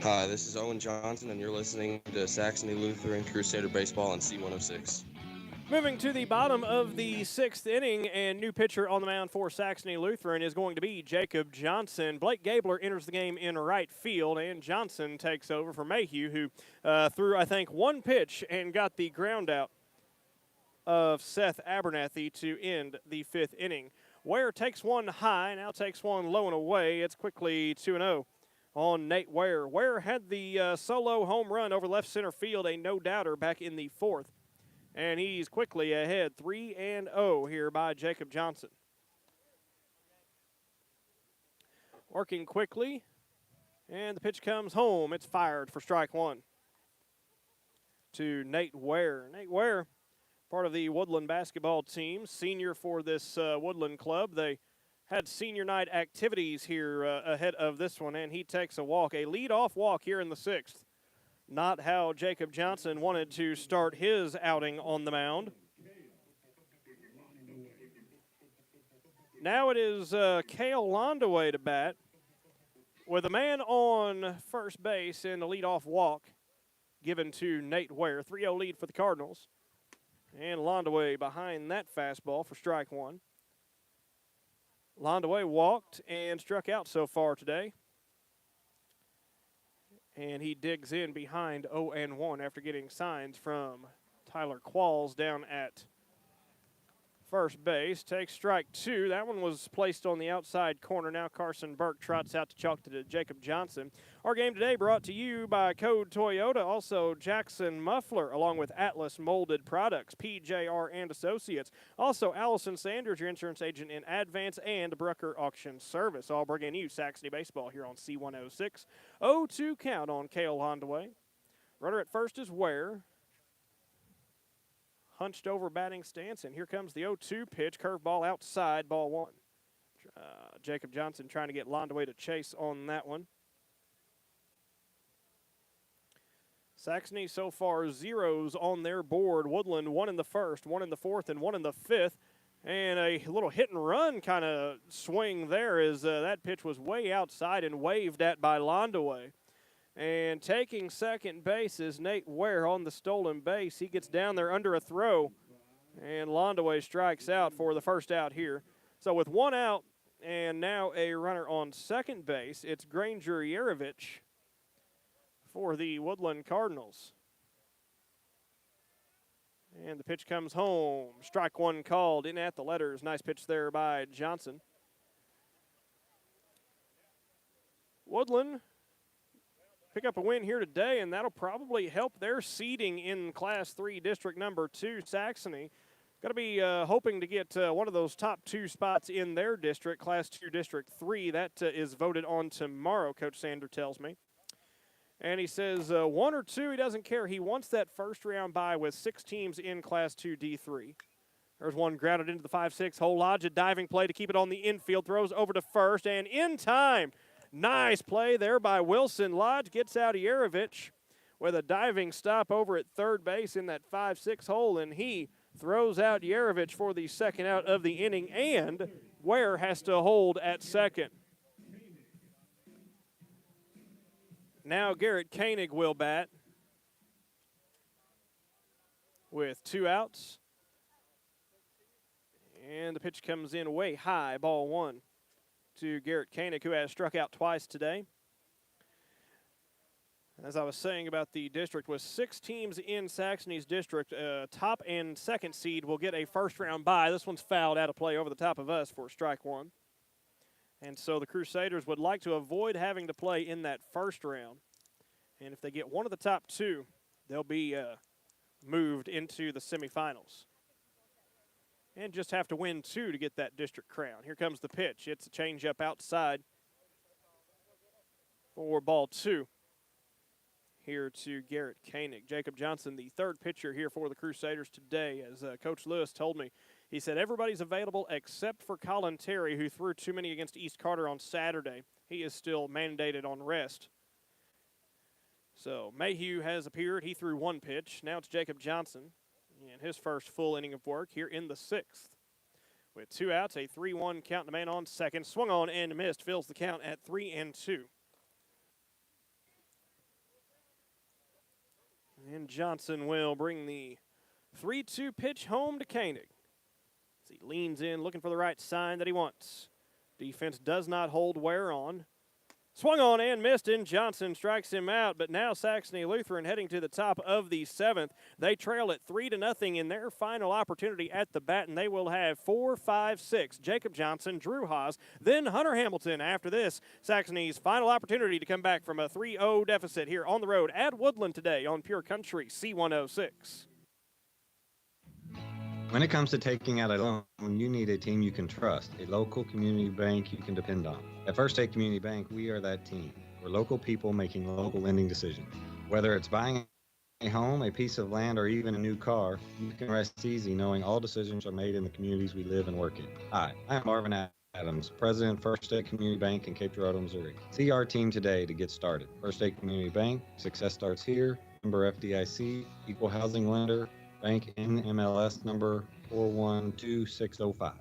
Hi, this is Owen Johnson, and you're listening to Saxony Lutheran Crusader Baseball on C106. Moving to the bottom of the 6th inning, and new pitcher on the mound for Saxony Lutheran is going to be Jacob Johnson. Blake Gabler enters the game in right field, and Johnson takes over for Mayhew, who threw, I think, 1 pitch and got the ground out of Seth Abernathy to end the 5th inning. Ware takes one high, now takes one low and away. It's quickly 2-0. On Nate Ware. Ware had the solo home run over left center field, a no-doubter back in the 4th. And he's quickly ahead, 3-0 here by Jacob Johnson. Working quickly, and the pitch comes home. It's fired for strike 1 to Nate Ware. Nate Ware, part of the Woodland basketball team, senior for this Woodland club. They had senior night activities here ahead of this one, and he takes a walk, a lead-off walk here in the 6th. Not how Jacob Johnson wanted to start his outing on the mound. Now it is Cale Londaway to bat with a man on first base and a lead-off walk given to Nate Ware. 3-0 lead for the Cardinals. And Londaway behind that fastball for strike 1. Londaway walked and struck out so far today. And he digs in behind 0-1 after getting signs from Tyler Qualls down at first base, takes strike 2. That one was placed on the outside corner. Now Carson Burke trots out to chalk to Jacob Johnson. Our game today brought to you by Code Toyota, also Jackson Muffler, along with Atlas Molded Products, PJR and Associates. Also Allison Sanders, your insurance agent in Advance, and Brucker Auction Service. All bringing you Saxony Baseball here on C106. 0-2 count on Cale Hondaway. Runner at first is Ware. Hunched over batting stance, and here comes the 0-2 pitch. Curveball outside, ball 1. Jacob Johnson trying to get Londaway to chase on that one. Saxony so far zeros on their board. Woodland 1 in the first, 1 in the fourth, and 1 in the fifth. And a little hit and run kind of swing there as that pitch was way outside and waved at by Londaway. And taking second base is Nate Ware on the stolen base. He gets down there under a throw, and Londaway strikes out for the first out here. So with 1 out and now a runner on second base, it's Granger Yarovich for the Woodland Cardinals. And the pitch comes home. Strike 1 called in at the letters. Nice pitch there by Johnson. Woodland pick up a win here today, and that'll probably help their seeding in Class 3 District Number 2, Saxony. Got to be hoping to get one of those top 2 spots in their district, Class 2 District 3. That is voted on tomorrow, Coach Sander tells me. And he says 1 or 2, he doesn't care. He wants that first round bye with 6 teams in Class 2 D3. There's one grounded into the 5-6 hole. Lodge, a diving play to keep it on the infield. Throws over to first, and in time. Nice play there by Wilson. Lodge gets out Yarovich with a diving stop over at third base in that 5-6 hole, and he throws out Yarovich for the second out of the inning, and Ware has to hold at second. Now Garrett Koenig will bat with 2 outs. And the pitch comes in way high, ball 1 to Garrett Koenig, who has struck out twice today. As I was saying about the district, with 6 teams in Saxony's district, top and second seed will get a first-round bye. This one's fouled out of play over the top of us for strike 1. And so the Crusaders would like to avoid having to play in that first round. And if they get one of the top 2, they'll be moved into the semifinals. And just have to win 2 to get that district crown. Here comes the pitch. It's a changeup outside for ball 2 here to Garrett Koenig. Jacob Johnson, the third pitcher here for the Crusaders today, as Coach Lewis told me. He said everybody's available except for Colin Terry, who threw too many against East Carter on Saturday. He is still mandated on rest. So Mayhew has appeared. He threw 1 pitch. Now it's Jacob Johnson in his first full inning of work here in the 6th. With 2 outs, a 3-1 count, the man on second. Swung on and missed, fills the count at 3-2. And Johnson will bring the 3-2 pitch home to Koenig. As he leans in, looking for the right sign that he wants. Defense does not hold Ware on. Swung on and missed, and Johnson strikes him out. But now Saxony Lutheran heading to the top of the 7th. They trail at 3-0 in their final opportunity at the bat, and they will have 4, 5, 6. Jacob Johnson, Drew Haas, then Hunter Hamilton. After this, Saxony's final opportunity to come back from a 3-0 deficit here on the road at Woodland today on Pure Country C106. When it comes to taking out a loan, you need a team you can trust, a local community bank you can depend on. At First State Community Bank, we are that team. We're local people making local lending decisions. Whether it's buying a home, a piece of land, or even a new car, you can rest easy knowing all decisions are made in the communities we live and work in. Hi, I'm Marvin Adams, President, First State Community Bank in Cape Girardeau, Missouri. See our team today to get started. First State Community Bank, success starts here. Member FDIC, equal housing lender, bank NMLS number 412605.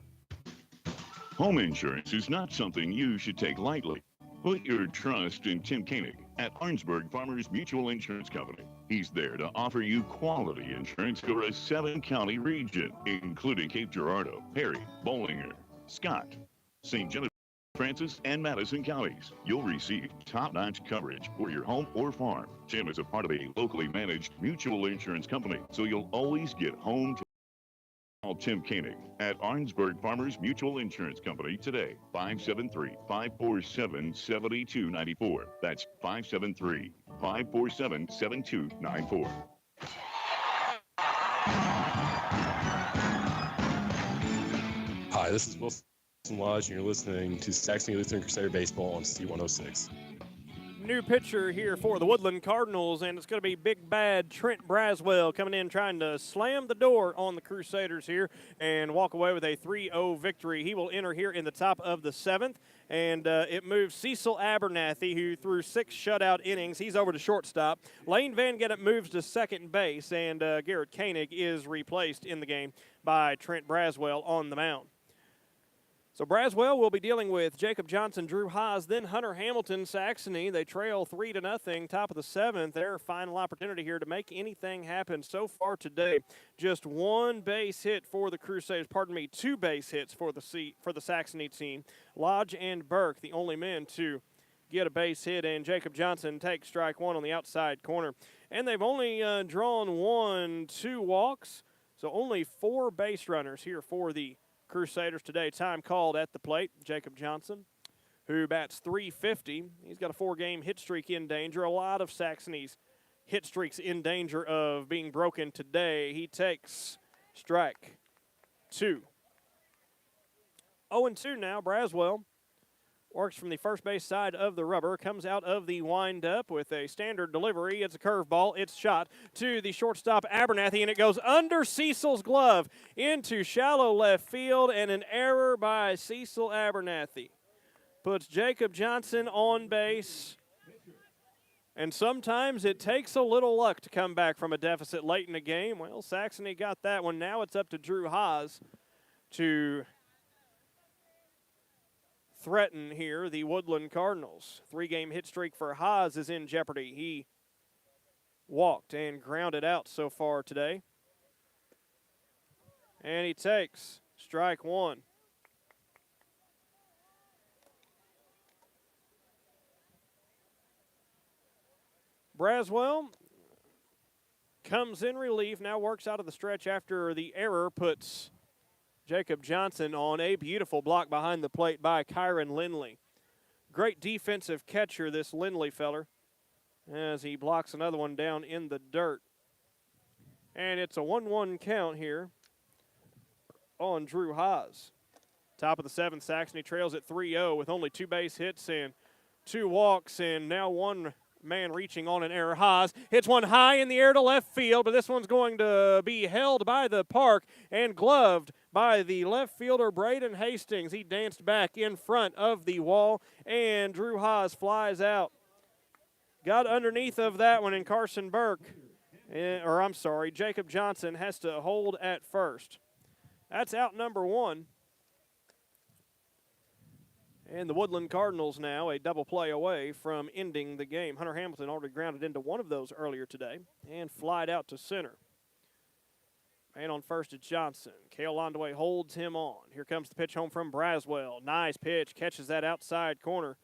Home insurance is not something you should take lightly. Put your trust in Tim Koenig at Arnsberg Farmers Mutual Insurance Company. He's there to offer you quality insurance for a 7-county region, including Cape Girardeau, Perry, Bollinger, Scott, St. Genevieve, Francis, and Madison counties. You'll receive top-notch coverage for your home or farm. Tim is a part of a locally managed mutual insurance company, so you'll always get home Call Tim Koenig at Arnsberg Farmers Mutual Insurance Company today. 573-547-7294. That's 573-547-7294. Hi, this is Wilson Lodge, and you're listening to Saxony Lutheran Crusader Baseball on C106. New pitcher here for the Woodland Cardinals, and it's going to be big bad Trent Braswell coming in trying to slam the door on the Crusaders here and walk away with a 3-0 victory. He will enter here in the top of the 7th, and it moves Cecil Abernathy, who threw 6 shutout innings. He's over to shortstop. Lane Van Gennep moves to second base, and Garrett Koenig is replaced in the game by Trent Braswell on the mound. So Braswell will be dealing with Jacob Johnson, Drew Haas, then Hunter Hamilton, Saxony. They trail 3-0, top of the 7th. Their final opportunity here to make anything happen so far today. Just 1 base hit for the Crusaders. 2 base hits for the Saxony team. Lodge and Burke, the only men to get a base hit, and Jacob Johnson takes strike 1 on the outside corner. And they've only drawn 2 walks, so only 4 base runners here for the Crusaders today. Time called at the plate. Jacob Johnson, who bats .350. He's got a 4-game hit streak in danger. A lot of Saxony's hit streaks in danger of being broken today. He takes strike 2. 0-2 now. Braswell works from the first base side of the rubber, comes out of the windup with a standard delivery. It's a curveball. It's shot to the shortstop Abernathy, and it goes under Cecil's glove into shallow left field, and an error by Cecil Abernathy puts Jacob Johnson on base. And sometimes it takes a little luck to come back from a deficit late in the game. Well, Saxony got that one. Now it's up to Drew Haas to threaten here the Woodland Cardinals. 3-game hit streak for Haas is in jeopardy. He walked and grounded out so far today. And he takes strike 1. Braswell comes in relief, now works out of the stretch after the error puts Jacob Johnson on a beautiful block behind the plate by Kyron Lindley. Great defensive catcher, this Lindley feller, as he blocks another one down in the dirt. And it's a 1-1 count here on Drew Haas. Top of the 7th, Saxony trails at 3-0 with only 2 base hits and 2 walks, and now 1 man reaching on an error. Haas hits one high in the air to left field, but this one's going to be held by the park and gloved by the left fielder Braden Hastings. He danced back in front of the wall, and Drew Haas flies out. Got underneath of that one, and Carson Burke, Jacob Johnson has to hold at first. That's out number 1. And the Woodland Cardinals now a double play away from ending the game. Hunter Hamilton already grounded into one of those earlier today and flied out to center. And on first, it's Johnson. Cale Landaway holds him on. Here comes the pitch home from Braswell. Nice pitch. Catches that outside corner.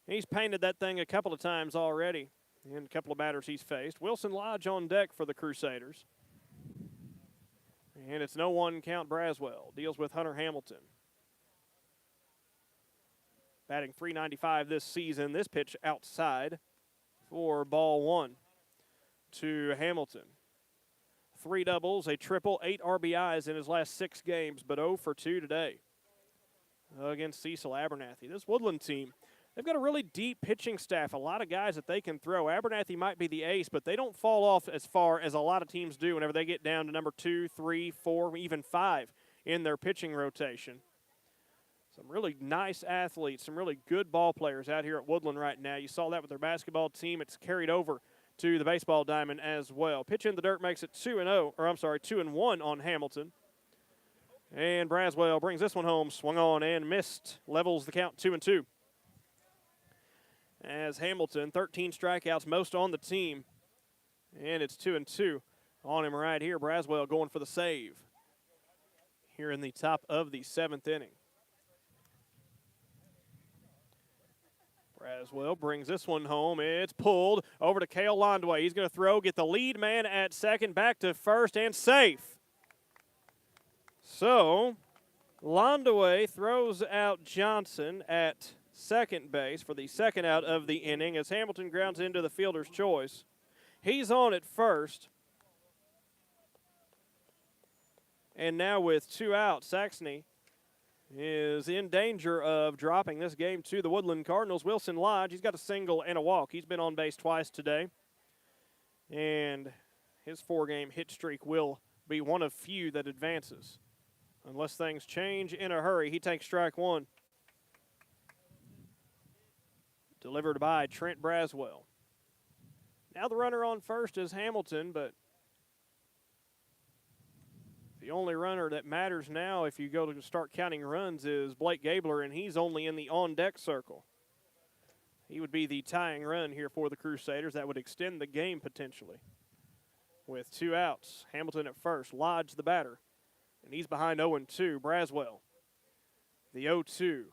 He's painted that thing a couple of times already in a couple of batters he's faced. Wilson Lodge on deck for the Crusaders. And it's no 1 count. Braswell deals with Hunter Hamilton. Batting .395 this season. This pitch outside for ball 1 to Hamilton. 3 doubles, a triple, 8 RBIs in his last 6 games, but 0 for 2 today against Cecil Abernathy. This Woodland team, they've got a really deep pitching staff, a lot of guys that they can throw. Abernathy might be the ace, but they don't fall off as far as a lot of teams do whenever they get down to number 2, 3, 4, even 5 in their pitching rotation. Some really nice athletes, some really good ball players out here at Woodland right now. You saw that with their basketball team. It's carried over to the baseball diamond as well. Pitch in the dirt makes it 2-1 on Hamilton. And Braswell brings this one home, swung on and missed, levels the count 2-2. As Hamilton, 13 strikeouts, most on the team. And it's 2-2 on him right here. Braswell going for the save here in the top of the 7th inning. Braswell brings this one home. It's pulled over to Cale Landaway. He's going to throw, get the lead man at second, back to first, and safe. So, Londaway throws out Johnson at second base for the second out of the inning as Hamilton grounds into the fielder's choice. He's on at first. And now with 2 outs, Saxony is in danger of dropping this game to the Woodland Cardinals. Wilson Lodge, he's got a single and a walk. He's been on base twice today. And his 4-game hit streak will be one of few that advances. Unless things change in a hurry, he takes strike 1. Delivered by Trent Braswell. Now the runner on first is Hamilton, but the only runner that matters now if you go to start counting runs is Blake Gabler, and he's only in the on-deck circle. He would be the tying run here for the Crusaders. That would extend the game potentially. With 2 outs, Hamilton at first, Lodge the batter, and he's behind 0-2. Braswell, the 0-2.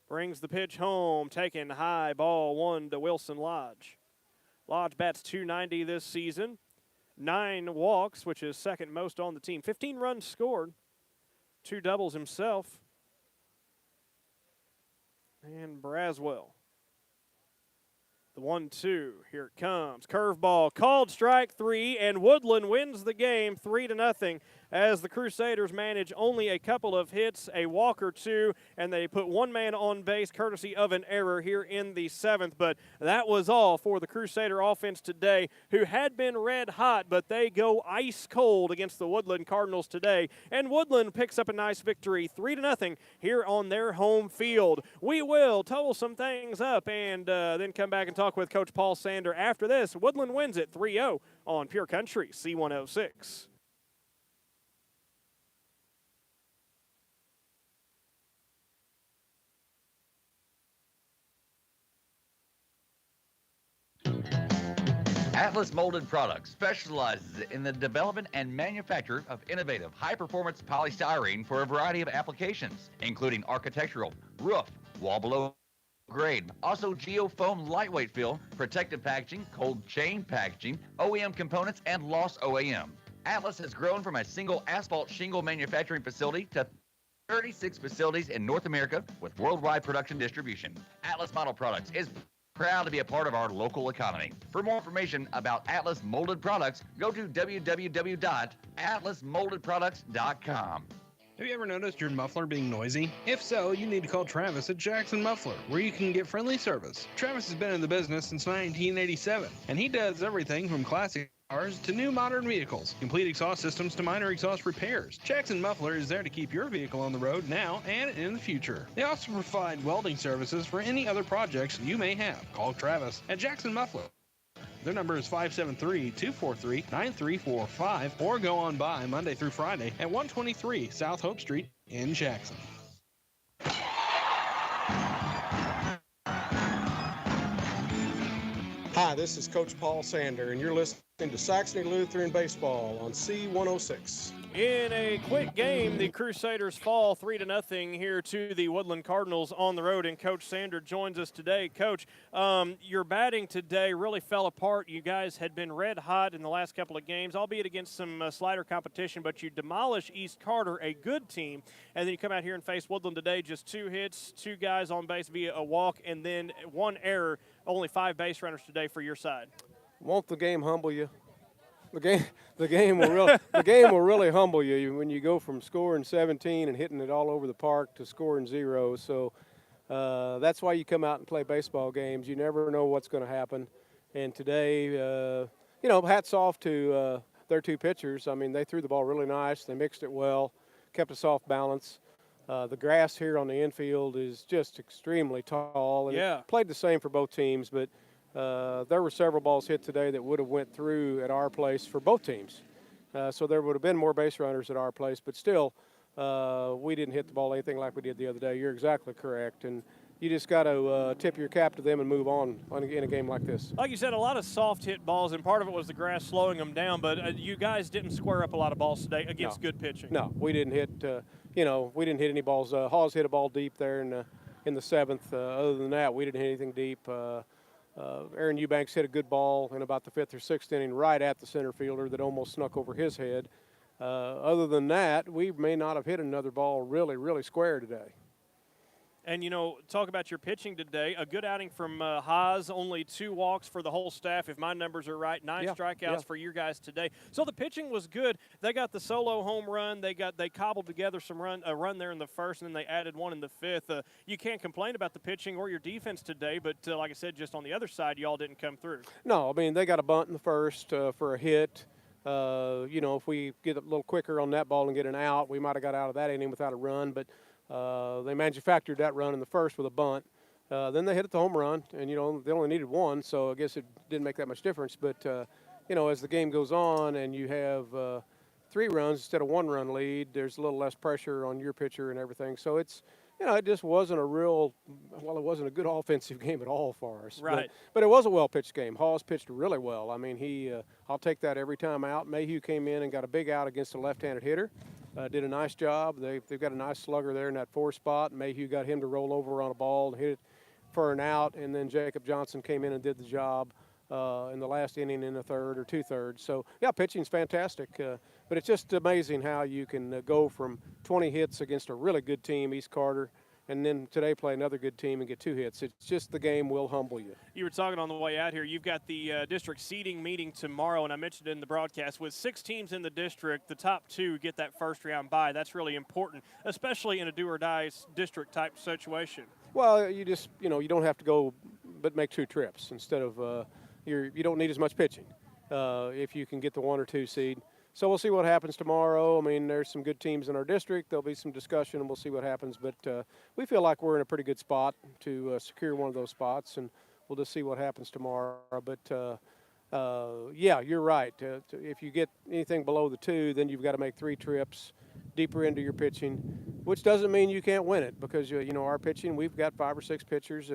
Brings the pitch home, taking high, ball 1 to Wilson Lodge. Lodge bats .290 this season. 9 walks, which is second most on the team. 15 runs scored. 2 doubles himself. And Braswell. The 1-2. Here it comes. Curveball. Called strike 3, and Woodland wins the game 3-0 as the Crusaders manage only a couple of hits, a walk or 2, and they put 1 man on base courtesy of an error here in the 7th. But that was all for the Crusader offense today, who had been red hot, but they go ice cold against the Woodland Cardinals today. And Woodland picks up a nice victory 3-0 here on their home field. We will total some things up and then come back and talk with Coach Paul Sander after this. Woodland wins it 3-0 on Pure Country C106. Atlas Molded Products specializes in the development and manufacture of innovative high-performance polystyrene for a variety of applications, including architectural, roof, wall below grade, also geofoam lightweight fill, protective packaging, cold chain packaging, OEM components, and loss OEM. Atlas has grown from a single asphalt shingle manufacturing facility to 36 facilities in North America with worldwide production distribution. Atlas Model Products is proud to be a part of our local economy. For more information about Atlas Molded Products, go to www.atlasmoldedproducts.com. Have you ever noticed your muffler being noisy? If so, you need to call Travis at Jackson Muffler, where you can get friendly service. Travis has been in the business since 1987, and he does everything from classic cars to new modern vehicles, complete exhaust systems to minor exhaust repairs. Jackson Muffler is there to keep your vehicle on the road now and in the future. They also provide welding services for any other projects you may have. Call Travis at Jackson Muffler. Their number is 573-243-9345, or go on by Monday through Friday at 123 South Hope Street in Jackson. Hi, this is Coach Paul Sander, and you're listening to Saxony Lutheran Baseball on C106. In a quick game, the Crusaders fall 3-0 here to the Woodland Cardinals on the road, and Coach Sander joins us today. Coach, your batting today really fell apart. You guys had been red hot in the last couple of games, albeit against some slighter competition, but you demolish East Carter, a good team, and then you come out here and face Woodland today, just 2 hits, 2 guys on base via a walk, and then 1 error, only 5 base runners today for your side. Won't the game humble you? The game will really humble you when you go from scoring 17 and hitting it all over the park to scoring 0. So that's why you come out and play baseball games. You never know what's going to happen. And today, hats off to their 2 pitchers. I mean, they threw the ball really nice. They mixed it well, kept us off balance. The grass here on the infield is just extremely tall. And it played the same for both teams, but there were several balls hit today that would have went through at our place for both teams. So there would have been more base runners at our place, but still we didn't hit the ball anything like we did the other day. You're exactly correct. And you just got to tip your cap to them and move on in a game like this. Like you said, a lot of soft hit balls, and part of it was the grass slowing them down, but you guys didn't square up a lot of balls today against good pitching. No, we didn't hit, we didn't hit any balls. Hawes hit a ball deep there in the 7th. Other than that, we didn't hit anything deep. Aaron Eubanks hit a good ball in about the 5th or 6th inning right at the center fielder that almost snuck over his head. Other than that, we may not have hit another ball really, really square today. And, talk about your pitching today. A good outing from Haas, only 2 walks for the whole staff, if my numbers are right. 9 strikeouts for you guys today. So the pitching was good. They got the solo home run. They cobbled together a run there in the first, and then they added one in the fifth. You can't complain about the pitching or your defense today, but like I said, just on the other side, y'all didn't come through. No, I mean, they got a bunt in the first for a hit. If we get a little quicker on that ball and get an out, we might have got out of that inning without a run, but they manufactured that run in the first with a bunt. Then they hit the home run, and, they only needed one, so I guess it didn't make that much difference. But, as the game goes on and you have 3 runs instead of 1-run lead, there's a little less pressure on your pitcher and everything. So it's, it just wasn't it wasn't a good offensive game at all for us. Right. But it was a well-pitched game. Hawes pitched really well. I mean, I'll take that every time out. Mayhew came in and got a big out against a left-handed hitter. Did a nice job. They've got a nice slugger there in that 4 spot. Mayhew got him to roll over on a ball and hit it for an out, and then Jacob Johnson came in and did the job in the last inning in the third or 2/3. So, yeah, pitching's fantastic. But it's just amazing how you can go from 20 hits against a really good team, East Carter, and then today play another good team and get 2 hits. It's just the game will humble you. You were talking on the way out here. You've got the district seeding meeting tomorrow, and I mentioned it in the broadcast. With 6 teams in the district, the top 2 get that first round bye. That's really important, especially in a do-or-die district type situation. Well, you just, you don't have to go but make 2 trips instead of you don't need as much pitching if you can get the 1 or 2 seed. So we'll see what happens tomorrow. I mean, there's some good teams in our district. There'll be some discussion, and we'll see what happens. But we feel like we're in a pretty good spot to secure one of those spots, and we'll just see what happens tomorrow. But, yeah, you're right. If you get anything below the 2, then you've got to make 3 trips deeper into your pitching, which doesn't mean you can't win it because, our pitching, we've got 5 or 6 pitchers,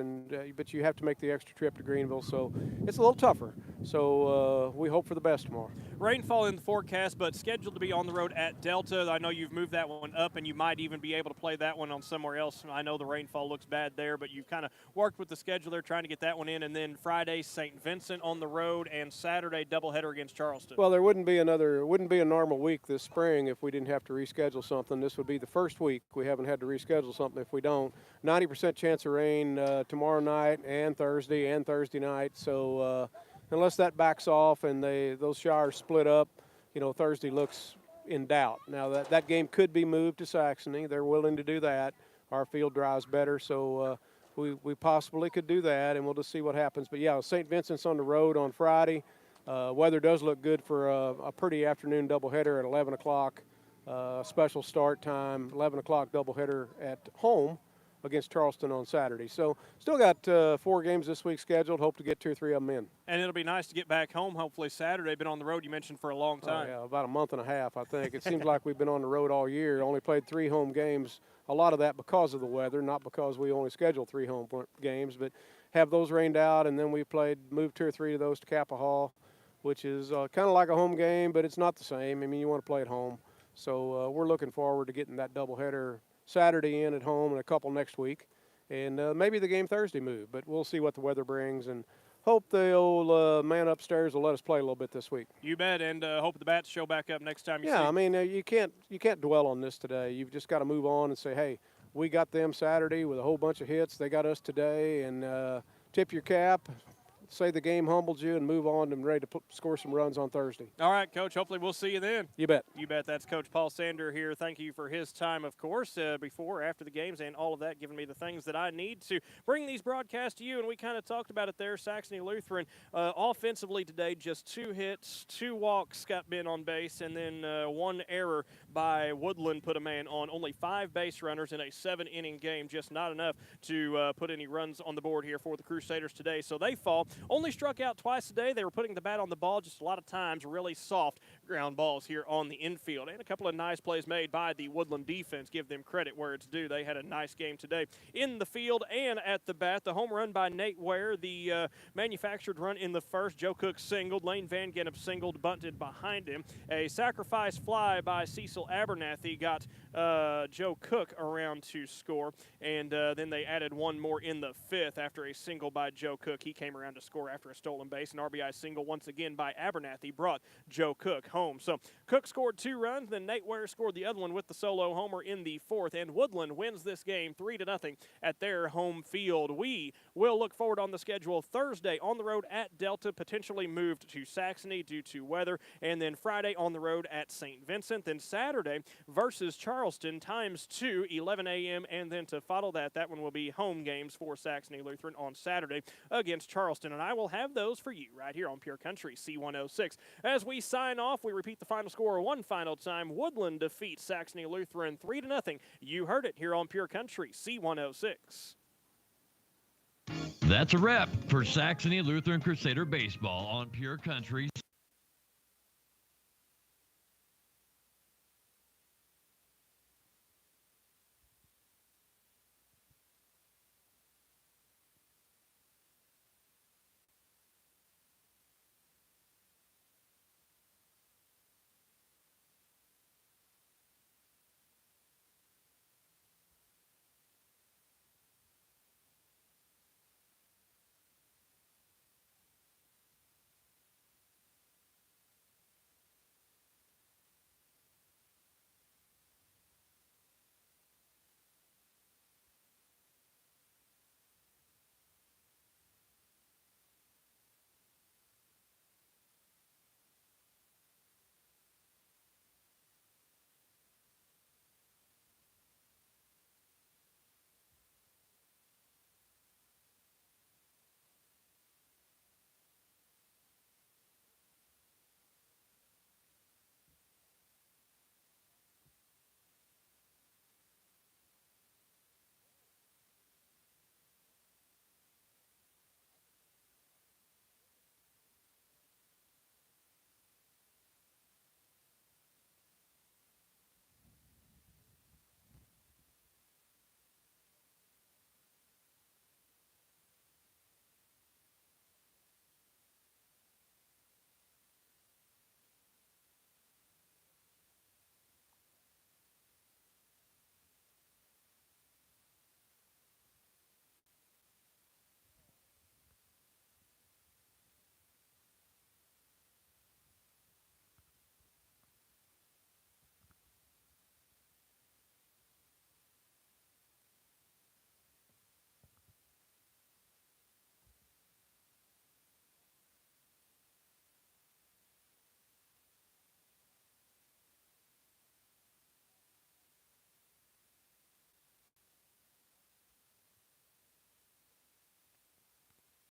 but you have to make the extra trip to Greenville. So it's a little tougher. So we hope for the best tomorrow. Rainfall in the forecast, but scheduled to be on the road at Delta. I know you've moved that one up, and you might even be able to play that one on somewhere else. I know the rainfall looks bad there, but you've kind of worked with the schedule there trying to get that one in. And then Friday, St. Vincent on the road, and Saturday, doubleheader against Charleston. Well, there wouldn't be a normal week this spring if we didn't have to reschedule something. This would be the first week we haven't had to reschedule something if we don't. 90% chance of rain tomorrow night and Thursday night. So unless that backs off and those showers split up, Thursday looks in doubt. Now that game could be moved to Saxony. They're willing to do that. Our field dries better, so we possibly could do that, and we'll just see what happens. But yeah, St. Vincent's on the road on Friday. Weather does look good for a pretty afternoon doubleheader at 11 o'clock. Special start time, 11 o'clock doubleheader at home against Charleston on Saturday. So still got 4 games this week scheduled. Hope to get 2 or 3 of them in. And it'll be nice to get back home, hopefully Saturday. Been on the road, you mentioned, for a long time. Yeah, about a month and a half, I think. It seems like we've been on the road all year. Only played 3 home games. A lot of that because of the weather, not because we only scheduled 3 home games, but have those rained out, and then we moved 2 or 3 of those to Kappa Hall, which is kind of like a home game, but it's not the same. I mean, you want to play at home. So we're looking forward to getting that doubleheader Saturday in at home and a couple next week. And maybe the game Thursday move, but we'll see what the weather brings and hope the old man upstairs will let us play a little bit this week. You bet, and hope the bats show back up next time you see them. Yeah, I mean, you can't dwell on this today. You've just got to move on and say, hey, we got them Saturday with a whole bunch of hits. They got us today, and tip your cap. Say the game humbled you and move on and ready to score some runs on Thursday. All right, Coach. Hopefully we'll see you then. You bet. You bet. That's Coach Paul Sander here. Thank you for his time, of course, before, after the games, and all of that, giving me the things that I need to bring these broadcasts to you. And we kind of talked about it there. Saxony Lutheran offensively today, just 2 hits, 2 walks got Ben on base, and then 1 error by Woodland put a man on. Only 5 base runners in a 7-inning game. Just not enough to put any runs on the board here for the Crusaders today. So they fall. Only struck out twice today. They were putting the bat on the ball just a lot of times. Really soft ground balls here on the infield. And a couple of nice plays made by the Woodland defense. Give them credit where it's due. They had a nice game today in the field and at the bat. The home run by Nate Ware. The manufactured run in the first. Joe Cook singled. Lane Van Gennep singled, bunted behind him. A sacrifice fly by Cecil Abernathy got Joe Cook around to score. And then they added 1 more in the 5th after a single by Joe Cook. He came around to score after a stolen base. An RBI single once again by Abernathy brought Joe Cook home. So Cook scored 2 runs, then Nate Ware scored the other one with the solo homer in the 4th, and Woodland wins this game 3-0 at their home field. We will look forward on the schedule Thursday on the road at Delta, potentially moved to Saxony due to weather, and then Friday on the road at St. Vincent, then Saturday versus Charleston ×2, 11 a.m., and then to follow that one will be home games for Saxony Lutheran on Saturday against Charleston, and I will have those for you right here on Pure Country C106. As we sign off, we repeat the final score one final time. Woodland defeats Saxony Lutheran 3-0. You heard it here on Pure Country C106. That's a wrap for Saxony Lutheran Crusader baseball on Pure Country